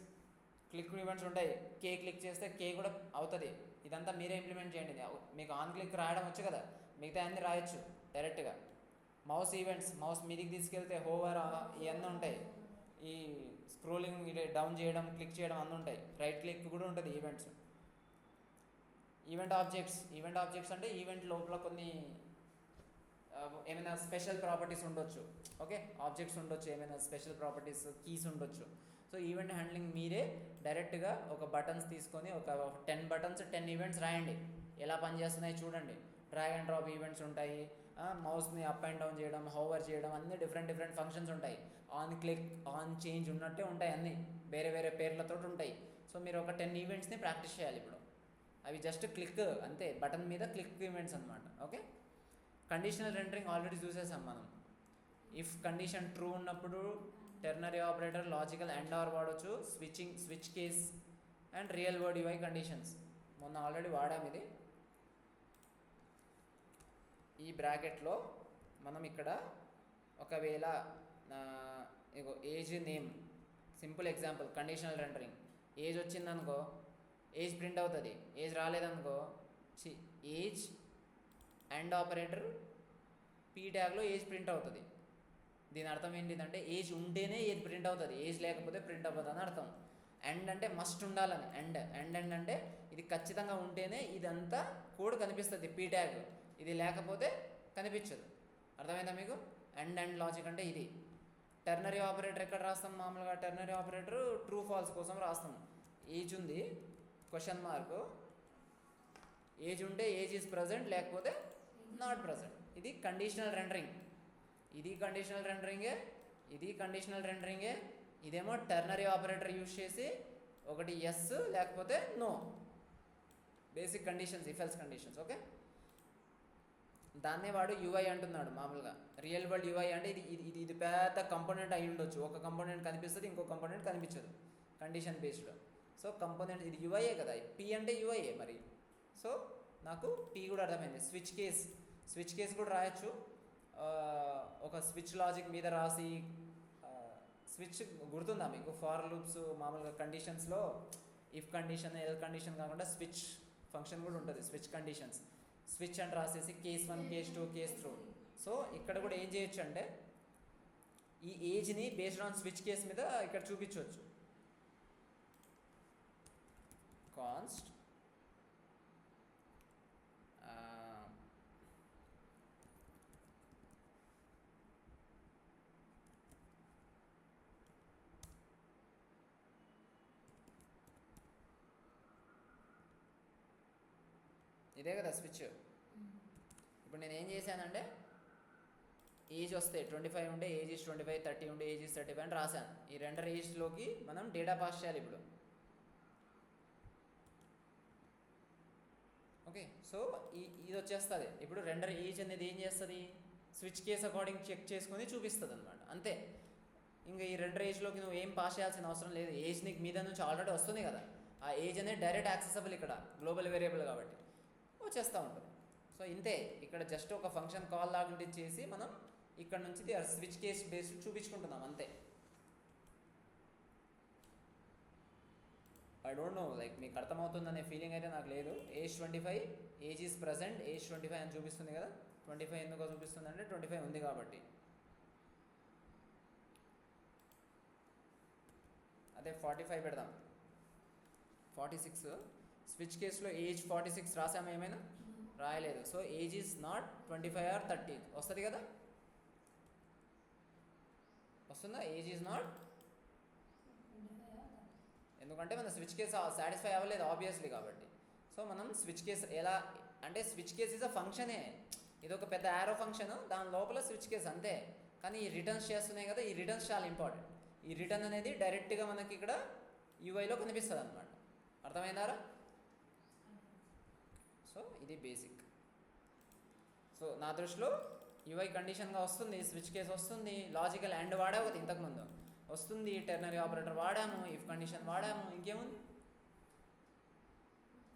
A: క్లిక్ ఈవెంట్స్ ఉంటాయి, కే క్లిక్ చేస్తే కే కూడా అవుతుంది. ఇదంతా మీరే ఇంప్లిమెంట్ చేయండి. మీకు ఆన్ క్లిక్ రాయడం వచ్చు కదా, మిగతా అన్నీ రాయొచ్చు డైరెక్ట్గా. మౌస్ ఈవెంట్స్, మౌస్ మీదికి తీసుకెళ్తే హోవర్ ఇవన్నీ ఉంటాయి. ఈ స్క్రోలింగ్ డౌన్ చేయడం, క్లిక్ చేయడం అన్నీ ఉంటాయి. రైట్ క్లిక్ కూడా ఉంటుంది ఈవెంట్స్. ఈవెంట్ ఆబ్జెక్ట్స్ అంటే ఈవెంట్ లోపల కొన్ని ఏమైనా స్పెషల్ ప్రాపర్టీస్ ఉండొచ్చు. ఓకే, ఆబ్జెక్ట్స్ ఉండొచ్చు, ఏమైనా స్పెషల్ ప్రాపర్టీస్, కీస్ ఉండొచ్చు. సో ఈవెంట్ హ్యాండ్లింగ్ మీరే డైరెక్ట్గా ఒక బటన్స్ తీసుకొని ఒక 10 బటన్స్ 10 ఈవెంట్స్ రాయండి, ఎలా పనిచేస్తున్నాయి చూడండి. డ్రాగ్ అండ్ డ్రాప్ ఈవెంట్స్ ఉంటాయి, మౌస్ని అప్ అండ్ డౌన్ చేయడం, హోవర్ చేయడం, అన్నీ డిఫరెంట్ ఫంక్షన్స్ ఉంటాయి. ఆన్ క్లిక్, ఆన్ చేంజ్ ఉన్నట్టే ఉంటాయి, అన్నీ వేరే పేర్లతో ఉంటాయి. సో మీరు ఒక 10 ఈవెంట్స్ని ప్రాక్టీస్ చేయాలి ఇప్పుడు. అవి జస్ట్ క్లిక్ అంతే, బటన్ మీద క్లిక్ ఈవెంట్స్ అనమాట. ఓకే, కండిషనల్ రెండరింగ్ ఆల్రెడీ చూసేసాం మనం. ఇఫ్ కండిషన్ ట్రూ ఉన్నప్పుడు ternary operator, logical and or వాడవచ్చు, switch case and real word UI conditions మొన్న ఆల్రెడీ వాడాము. ఇది ఈ బ్రాకెట్లో మనం ఇక్కడ ఒకవేళ ఇగో age name, simple example, conditional rendering. Age వచ్చిందనుకో ఏజ్ ప్రింట్ అవుతుంది, ఏజ్ రాలేదనుకో ఏజ్ అండ్ ఆపరేటర్ పీ ట్యాగ్లో ఏజ్ ప్రింట్ అవుతుంది. దీని అర్థం ఏంటిదంటే ఏజ్ ఉంటేనే ఏజ్ ప్రింట్ అవుతుంది, ఏజ్ లేకపోతే ప్రింట్ అవ్వదు అని అర్థం. అండ్ అంటే మస్ట్ ఉండాలని, అండ్ అంటే ఇది ఖచ్చితంగా ఉంటేనే ఇదంతా కోడ్ కనిపిస్తుంది పీ ట్యాగ్, ఇది లేకపోతే కనిపించదు. అర్థమైందా మీకు? అండ్ లాజిక్ అంటే ఇది. టెర్నరీ ఆపరేటర్ ఎక్కడ రాస్తాం? మామూలుగా టెర్నరీ ఆపరేటర్ ట్రూ ఫాల్స్ కోసం రాస్తాం. ఏజ్ ఉంది క్వశ్చన్ మార్క్, ఏజ్ ఉంటే ఏజ్ ఈజ్ ప్రజెంట్, లేకపోతే నాట్ ప్రజెంట్. ఇది కండిషనల్ రెండరింగ్. ఇది కండిషనల్ రెండరింగే. ఇదేమో టెర్నరీ ఆపరేటర్ యూజ్ చేసి ఒకటి ఎస్ లేకపోతే no, basic conditions, if else conditions. Okay, దాన్నే వాడు యూఐ అంటున్నాడు మామూలుగా. రియల్ వరల్డ్ యూఐ అంటే ఇది పెద్ద కంపోనెంట్ అయి ఉండొచ్చు. ఒక కంపోనెంట్ కనిపిస్తుంది, ఇంకో కంపోనెంట్ కనిపించదు, కండిషన్ బేస్డ్. సో కంపోనెంట్ ఇది యూఐఏ కదా, పి అంటే యూఐఏ మరి. సో నాకు పి కూడా అర్థమైంది. స్విచ్ కేస్ కూడా రాయొచ్చు. ఒక స్విచ్ లాజిక్ మీద రాసి, స్విచ్ గుర్తుందా మీకు? ఫార్ లూప్స్ మామూలుగా కండిషన్స్లో ఇఫ్ కండిషన్, ఎల్ కండిషన్ కాకుండా స్విచ్ ఫంక్షన్ కూడా ఉంటుంది. స్విచ్ కండిషన్స్, స్విచ్ అని రాసేసి కేస్ 1, కేస్ 2, కేస్ 3. సో ఇక్కడ కూడా ఏం చేయొచ్చు అంటే ఈ ఏజ్ని బేస్డ్ ఆన్ స్విచ్ కేస్ మీద ఇక్కడ చూపించవచ్చు. కాన్స్ట్ ఇదే కదా స్విచ్. ఇప్పుడు నేను ఏం చేశానంటే ఏజ్ వస్తే 25 ఉంటే ఏజ్ ఇస్ 25, 30 ఉంటే ఏజ్ ఇస్ 35 అని రాశాను. ఈ రెండర్ ఏజ్లోకి మనం డేటా పాస్ చేయాలి ఇప్పుడు. ఓకే, సో ఇది వచ్చేస్తుంది. ఇప్పుడు రెండర్ ఏజ్ అనేది ఏం చేస్తుంది? స్విచ్ కేస్ అకార్డింగ్ చెక్ చేసుకొని చూపిస్తుంది అనమాట, అంతే. ఇంకా ఈ రెండర్ ఏజ్లోకి నువ్వు ఏం పాస్ చేయాల్సిన అవసరం లేదు. ఏజ్ నీకు మీద నుంచి ఆల్రెడీ వస్తుంది కదా. ఆ ఏజ్ అనేది డైరెక్ట్ యాక్సెసబుల్ ఇక్కడ, గ్లోబల్ వేరియబుల్ కాబట్టి వచ్చేస్తూ ఉంటుంది. సో ఇంతే, ఇక్కడ జస్ట్ ఒక ఫంక్షన్ కాల్ లాంటి చేసి మనం ఇక్కడ నుంచి స్విచ్ కేస్ బేస్డ్ చూపించుకుంటున్నాం అంతే. ఐ డోంట్ నో లైక్ మీకు అర్థమవుతుందనే ఫీలింగ్ అయితే నాకు లేదు. Age 25, age is present, age 25 అని చూపిస్తుంది కదా. 25 ఎందుకో చూపిస్తుంది అంటే 25 ఉంది కాబట్టి. అదే 45 పెడదాం. 46 స్విచ్ కేసులో ఏజ్ 46 రాసాము, ఏమైనా రాయలేదు. So age is not 25 or 30 వస్తుంది కదా, వస్తుందా? ఏజ్ ఈజ్ నాట్, ఎందుకంటే మన స్విచ్ కేస్ సాటిస్ఫై అవ్వలేదు ఆబ్వియస్లీ కాబట్టి. సో మనం స్విచ్ కేస్ ఎలా అంటే స్విచ్ కేస్ ఈజ్ అ ఫంక్షనే, ఇది ఒక పెద్ద యారో ఫంక్షన్, దాని లోపల స్విచ్ కేస్ అంతే. కానీ ఈ రిటర్న్స్ చేస్తున్నాయి కదా, ఈ రిటర్న్స్ చాలా ఇంపార్టెంట్. ఈ రిటర్న్ అనేది డైరెక్ట్గా మనకి ఇక్కడ యూఐలో కనిపిస్తుంది అనమాట. అర్థమైందారా? సో ఇది బేసిక్. సో నా దృష్టిలో యూఐ కండిషన్గా వస్తుంది, స్విచ్ కేస్ వస్తుంది, లాజికల్ అండ్ వాడావు కదా ఇంతకుముందు, వస్తుంది, టెర్నరీ ఆపరేటర్ వాడాము, ఇఫ్ కండిషన్ వాడాము, ఇంకేముంది.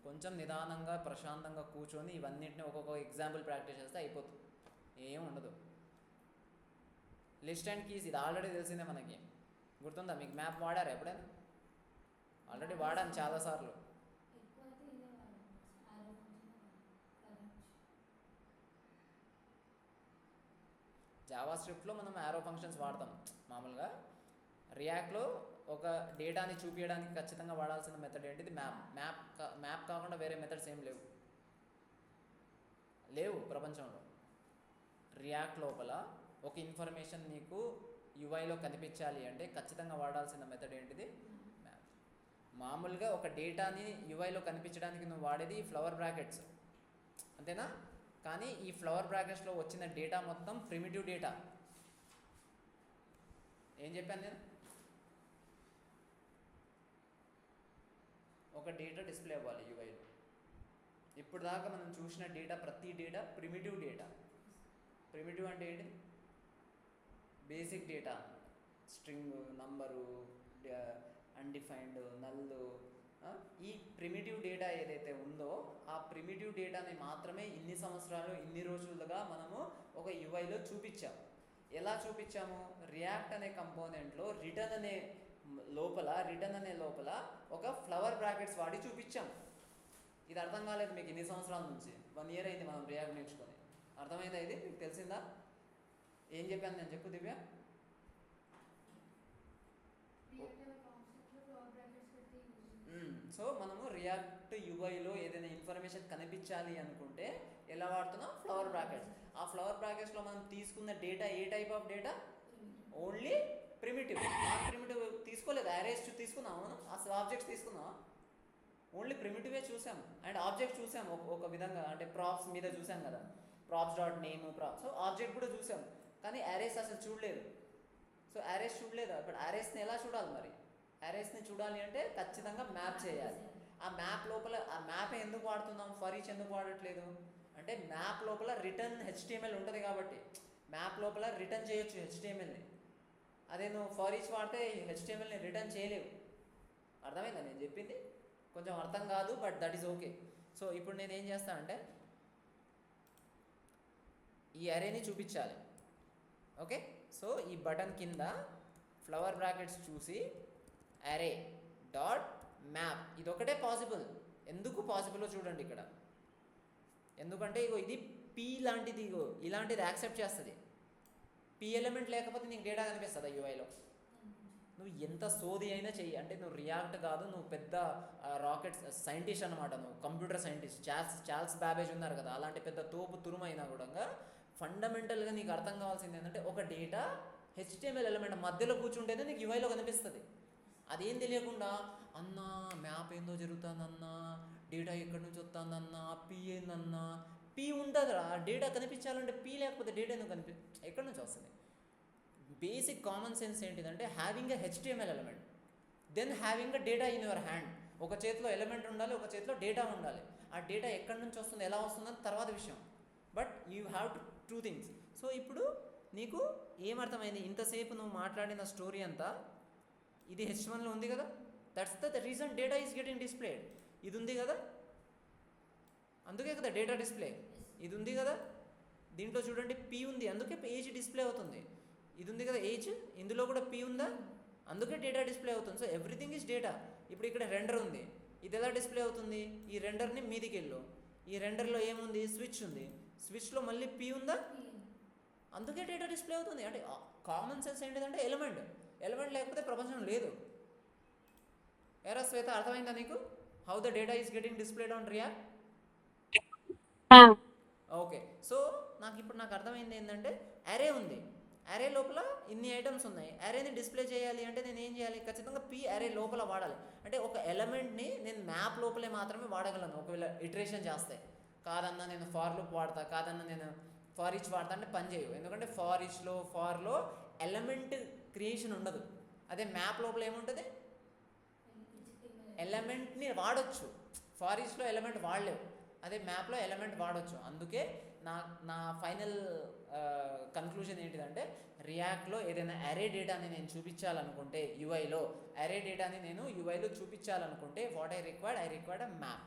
A: కొంచెం నిదానంగా ప్రశాంతంగా కూర్చొని ఇవన్నింటినీ ఒక్కొక్క ఎగ్జాంపుల్ ప్రాక్టీస్ చేస్తే అయిపోతుంది, ఏం ఉండదు. లిస్ట్ అండ్ కీస్ ఇది ఆల్రెడీ తెలిసిందే మనకి, గుర్తుందా మీకు? మ్యాప్ వాడారా ఎప్పుడైనా? ఆల్రెడీ వాడాను చాలాసార్లు. జావా స్క్రిప్ట్లో మనం యారో ఫంక్షన్స్ వాడతాం మామూలుగా. రియాక్ట్లో ఒక డేటాని చూపించడానికి ఖచ్చితంగా వాడాల్సిన మెథడ్ ఏంటిది? మ్యాప్ కాకుండా వేరే మెథడ్స్ ఏం లేవు ప్రపంచంలో. రియాక్ట్ లోపల ఒక ఇన్ఫర్మేషన్ నీకు యూఐలో కనిపించాలి అంటే ఖచ్చితంగా వాడాల్సిన మెథడ్ ఏంటిది? మ్యాప్. మామూలుగా ఒక డేటాని యూఐలో కనిపించడానికి నువ్వు వాడేది ఫ్లవర్ బ్రాకెట్స్, అంతేనా? కానీ ఈ ఫ్లవర్ బ్రాకెట్స్లో వచ్చిన డేటా మొత్తం ప్రిమిటివ్ డేటా. ఏం చెప్పాను నేను? ఒక డేటా డిస్ప్లే అవ్వాలి యూఐలో. ఇప్పుడు దాకా మనం చూసిన డేటా, ప్రతి డేటా ప్రిమిటివ్ డేటా. ప్రిమిటివ్ అంటే ఏంటి? Basic data, string, number, undefined, null. ఈ ప్రిమిటివ్ డేటా ఏదైతే ఉందో ఆ ప్రిమిటివ్ డేటాని మాత్రమే ఇన్ని సంవత్సరాలు, ఇన్ని రోజులుగా మనము ఒక యూఐలో చూపించాము. ఎలా చూపించాము? రియాక్ట్ అనే కంపోనెంట్లో రిటర్న్ అనే లోపల ఒక ఫ్లవర్ బ్రాకెట్స్ వాడి చూపించాము. ఇది అర్థం కాలేదు మీకు ఇన్ని సంవత్సరాల నుంచి? 1 year అయింది మనం రియాక్ట్ నేర్చుకొని. అర్థమైందా? ఇది మీకు తెలిసిందా? ఏం చెప్పాను నేను? చెప్పు దివ్య. సో మనము రియాక్ట్ యూఐలో ఏదైనా ఇన్ఫర్మేషన్ కనిపించాలి అనుకుంటే ఎలా వాడుతున్నాం? Flower brackets. ఆ ఫ్లవర్ బ్రాకెట్స్లో మనం తీసుకున్న data A type of data? Only primitive. Non primitive తీసుకోలేదు. అరేస్ తీసుకున్నాము మనం, అసలు ఆబ్జెక్ట్స్ తీసుకున్నాం, ఓన్లీ ప్రిమిటివే చూసాము. అండ్ ఆబ్జెక్ట్ చూసాము ఒక విధంగా, అంటే ప్రాప్స్ మీద చూసాం కదా, props dot name props. So object కూడా చూసాము, కానీ అరేస్ అసలు చూడలేదు. సో అరేస్ చూడలేదు. ఇప్పుడు అరేస్ని ఎలా చూడాలి మరి? అరేస్ని చూడాలి అంటే ఖచ్చితంగా మ్యాప్ చేయాలి. ఆ మ్యాప్ లోపల ఆ మ్యాప్ ఎందుకు వాడుతున్నాం, ఫర్ ఈచ్ ఎందుకు వాడట్లేదు అంటే మ్యాప్ లోపల రిటర్న్ HTML ఉంటుంది కాబట్టి మ్యాప్ లోపల రిటర్న్ చేయొచ్చు HTMLని. అదే నువ్వు ఫర్ ఈచ్ వాడితే HTMLని రిటర్న్ చేయలేవు. అర్థమైందా నేను చెప్పింది? కొంచెం అర్థం కాదు, but that is okay. So ఇప్పుడు నేను ఏం చేస్తానంటే ఈ అరేని చూపించాలి. ఓకే, సో ఈ బటన్ కింద ఫ్లవర్ బ్రాకెట్స్ చూసి అరే డాట్ మ్యాప్, ఇది ఒకటే పాసిబుల్. ఎందుకు పాసిబుల్లో చూడండి ఇక్కడ. ఎందుకంటే ఇగో ఇది పీ లాంటిది, ఇగో ఇలాంటిది యాక్సెప్ట్ చేస్తుంది. పీ ఎలిమెంట్ లేకపోతే నీకు డేటా కనిపిస్తుందా యూఐలో? నువ్వు ఎంత సోది అయినా చెయ్యి, అంటే నువ్వు రియాక్ట్ కాదు, నువ్వు పెద్ద రాకెట్ సైంటిస్ట్ అనమాట, నువ్వు కంప్యూటర్ సైంటిస్ట్, చార్ల్స్ బ్యాబేజ్ ఉన్నారు కదా, అలాంటి పెద్ద తోపు తురుమైనా కూడా ఫండమెంటల్గా నీకు అర్థం కావాల్సింది ఏంటంటే ఒక డేటా HTML ఎలిమెంట్ మధ్యలో కూర్చుంటేనే నీకు యూఐలో కనిపిస్తుంది. అదేం తెలియకుండా అన్నా మ్యాప్ ఏందో జరుగుతుందన్నా, డేటా ఎక్కడి నుంచి వస్తుందన్నా, పీ ఏందన్నా, పీ ఉంటుందిరా, డేటా కనిపించాలంటే పీ లేకపోతే డేటా ఎందుకు ఎక్కడి నుంచి వస్తుంది? బేసిక్ కామన్ సెన్స్ ఏంటిదంటే having a HTML element, then having a data in your hand. ఒక చేతిలో ఎలిమెంట్ ఉండాలి, ఒక చేతిలో డేటా ఉండాలి. ఆ డేటా ఎక్కడి నుంచి వస్తుంది, ఎలా వస్తుందని తర్వాత విషయం, but you have two things. So ఇప్పుడు నీకు ఏమర్థమైంది? ఇంతసేపు నువ్వు మాట్లాడిన స్టోరీ అంతా ఇది H1లో ఉంది కదా, that's the reason data is getting displayed. ఇది ఉంది కదా, అందుకే కదా డేటా డిస్ప్లే. ఇది ఉంది కదా, దీంట్లో చూడండి పీ ఉంది, అందుకే ఏజ్ డిస్ప్లే అవుతుంది. ఇది ఉంది కదా ఏజ్, ఇందులో కూడా పీ ఉందా, అందుకే డేటా డిస్ప్లే అవుతుంది. So everything is data. ఇప్పుడు ఇక్కడ రెండర్ ఉంది, ఇది ఎలా డిస్ప్లే అవుతుంది? ఈ రెండర్ని మీదికి వెళ్ళు, ఈ రెండర్లో ఏముంది? స్విచ్ ఉంది, స్విచ్లో మళ్ళీ పీ ఉందా, అందుకే డేటా డిస్ప్లే అవుతుంది. అంటే కామన్ సెన్స్ ఏంటిదంటే ఎలిమెంట్ లేకపోతే ప్రపంచం లేదు. ఎరా శ్వేత, అర్థమైందా నీకు how the data is getting displayed on react? Okay, so నాకు అర్థమైంది ఏంటంటే అరే ఉంది, అరే లోపల ఇన్ని ఐటమ్స్ ఉన్నాయి, అరేని డిస్ప్లే చేయాలి అంటే నేను ఏం చేయాలి? ఖచ్చితంగా పీ అరే లోపల వాడాలి. అంటే ఒక ఎలిమెంట్ని నేను మ్యాప్ లోపలే మాత్రమే వాడగలను ఒకవేళ ఇటరేషన్ చేస్తే. కాదన్నా నేను ఫార్ లూప్ వాడతా, కాదన్నా నేను ఫార్ ఈచ్ వాడతా అంటే పని చేయవు. ఎందుకంటే ఫార్లో ఎలిమెంట్ క్రియేషన్ ఉండదు. అదే మ్యాప్ లోపల ఏముంటుంది? ఎలిమెంట్ని వాడచ్చు. ఫార్ ఈచ్లో ఎలిమెంట్ వాడలేవు, అదే మ్యాప్లో ఎలిమెంట్ వాడచ్చు. అందుకే నా ఫైనల్ కన్క్లూజన్ ఏంటిదంటే రియాక్ట్లో ఏదైనా అరే డేటాని నేను చూపించాలనుకుంటే యూఐలో చూపించాలనుకుంటే what I required a map.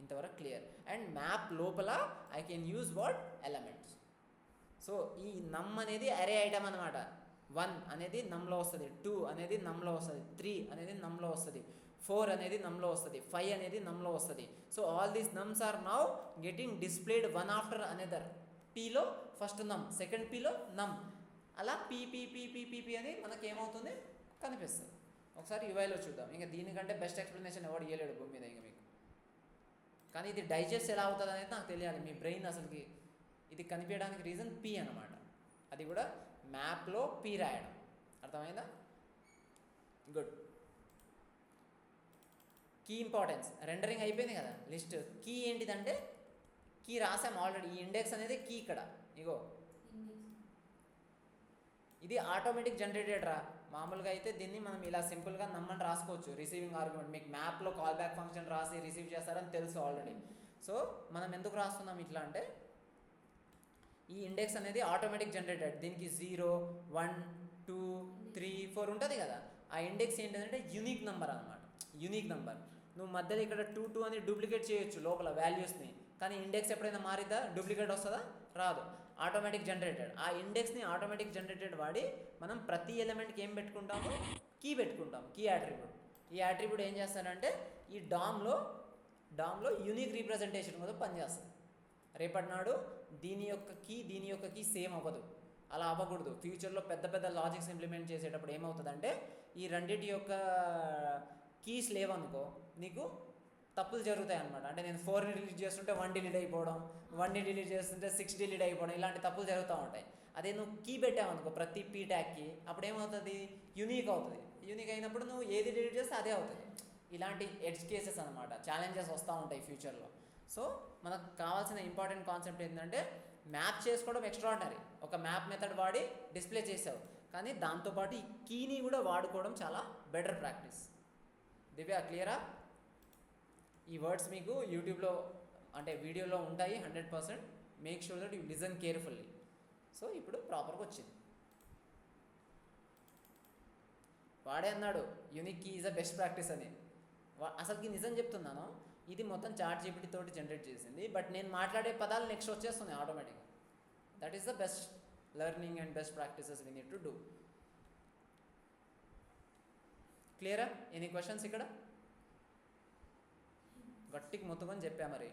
A: ఇంతవరకు క్లియర్. అండ్ మ్యాప్ లోపల I can use what elements. So ఈ నమ్ అనేది అరే ఐటమ్ అనమాట. 1 అనేది నమ్లో వస్తుంది, 2 అనేది నమ్లో వస్తుంది, 3 అనేది నమ్లో వస్తుంది, 4 అనేది నమ్లో వస్తుంది, 5 అనేది నమ్లో వస్తుంది. So all these nums are now getting displayed one after another. పీలో ఫస్ట్ నమ్, సెకండ్ పీలో నమ్, అలా P P P P P P అని మనకేమవుతుంది కనిపిస్తుంది. ఒకసారి యూఐలో చూద్దాం. ఇంకా దీనికంటే బెస్ట్ ఎక్స్ప్లెనేషన్ ఎవరు ఇవ్వలేడు భూమి మీద ఇంకా మీకు. కానీ ఇది డైజెస్ట్ ఎలా అవుతుంది అనేది నాకు తెలియాలి. మీ బ్రెయిన్ అసలుకి ఇది కనిపించడానికి రీజన్ పీ అనమాట. అది కూడా మ్యాప్లో పీ రాయడం. అర్థమైందా? గుడ్. Key importance. రెండరింగ్ అయిపోయింది కదా, లిస్ట్. కీ ఏంటిదంటే కీ రాసాం ఆల్రెడీ. ఈ ఇండెక్స్ అనేది కీ. ఇక్కడ ఇగో ఇది ఆటోమేటిక్ జనరేటెడ్ రా. మామూలుగా అయితే దీన్ని మనం ఇలా సింపుల్గా నమ్మని రాసుకోవచ్చు. రిసీవింగ్ ఆర్గ్యుమెంట్ మీకు మ్యాప్లో కాల్ బ్యాక్ ఫంక్షన్ రాసి రిసీవ్ చేస్తారని తెలుసు ఆల్రెడీ. సో మనం ఎందుకు రాస్తున్నాం ఇట్లా అంటే ఈ ఇండెక్స్ అనేది ఆటోమేటిక్ జనరేటెడ్. దీనికి 0, 1, 2, 3, 4 ఉంటుంది కదా. ఆ ఇండెక్స్ ఏంటంటే యూనిక్ నెంబర్ అనమాట. Unique number. నువ్వు మధ్యలో ఇక్కడ 2 అని డూప్లికేట్ చేయొచ్చు లోపల వాల్యూస్ని, కానీ ఇండెక్స్ ఎప్పుడైనా మారిద్దా? డూప్లికేట్ వస్తుందా? రాదు. Automatic generated. ఆ ఇండెక్స్ని ఆటోమేటిక్ జనరేటెడ్ వాడి మనం ప్రతి ఎలిమెంట్కి ఏం పెట్టుకుంటాము? కీ పెట్టుకుంటాం. Key attribute. ఈ యాట్రిబ్యూట్ ఏం చేస్తాడంటే ఈ డామ్లో యూనిక్ రీప్రజెంటేషన్ కూడా పనిచేస్తుంది. రేపటి నాడు దీని యొక్క కీ సేమ్ అవ్వదు. అలా అవ్వకూడదు. ఫ్యూచర్లో పెద్ద పెద్ద లాజిక్స్ ఇంప్లిమెంట్ చేసేటప్పుడు ఏమవుతుందంటే ఈ రెండింటి యొక్క కీస్ లేవనుకో నీకు తప్పులు జరుగుతాయి అనమాట. అంటే నేను 4ని డిలీట్ చేస్తుంటే 1 డిలీట్ అయిపోవడం, 1ని డిలీట్ చేస్తుంటే 6 డిలీట్ అయిపోవడం, ఇలాంటి తప్పులు జరుగుతూ ఉంటాయి. అదే నువ్వు కీ పెట్టావనుకో ప్రతి పీ ట్యాగ్కి, అప్పుడు ఏమవుతుంది? యూనిక్ అవుతుంది. యూనిక్ అయినప్పుడు నువ్వు ఏది డిలీట్ చేస్తే అదే అవుతుంది. ఇలాంటి ఎడ్జ్ కేసెస్ అనమాట, ఛాలెంజెస్ వస్తూ ఉంటాయి ఫ్యూచర్లో. సో మనకు కావాల్సిన ఇంపార్టెంట్ కాన్సెప్ట్ ఏంటంటే మ్యాప్ చేసుకోవడం ఎక్స్ట్రాడినరీ. ఒక మ్యాప్ మెథడ్ వాడి డిస్ప్లే చేసావు, కానీ దాంతోపాటు ఈ కీని కూడా వాడుకోవడం చాలా బెటర్ ప్రాక్టీస్. దివ్య క్లియరా? ఈ వర్డ్స్ మీకు యూట్యూబ్లో అంటే వీడియోలో ఉంటాయి 100%. Make sure that you listen carefully. So ఇప్పుడు ప్రాపర్గా వచ్చింది. వాడే అన్నాడు unique key is a best practice అని. అసలుకి నిజం చెప్తున్నాను, ఇది మొత్తం చాట్ జీపీటీ తోటి జనరేట్ చేసింది. బట్ నేను మాట్లాడే పదాలు నెక్స్ట్ వచ్చేస్తున్నాయి ఆటోమేటిక్గా. That is the best learning and best practices we need to do. క్లియరా? Any questions? ఇక్కడ గట్టికి మొత్తుకొని చెప్పా మరి.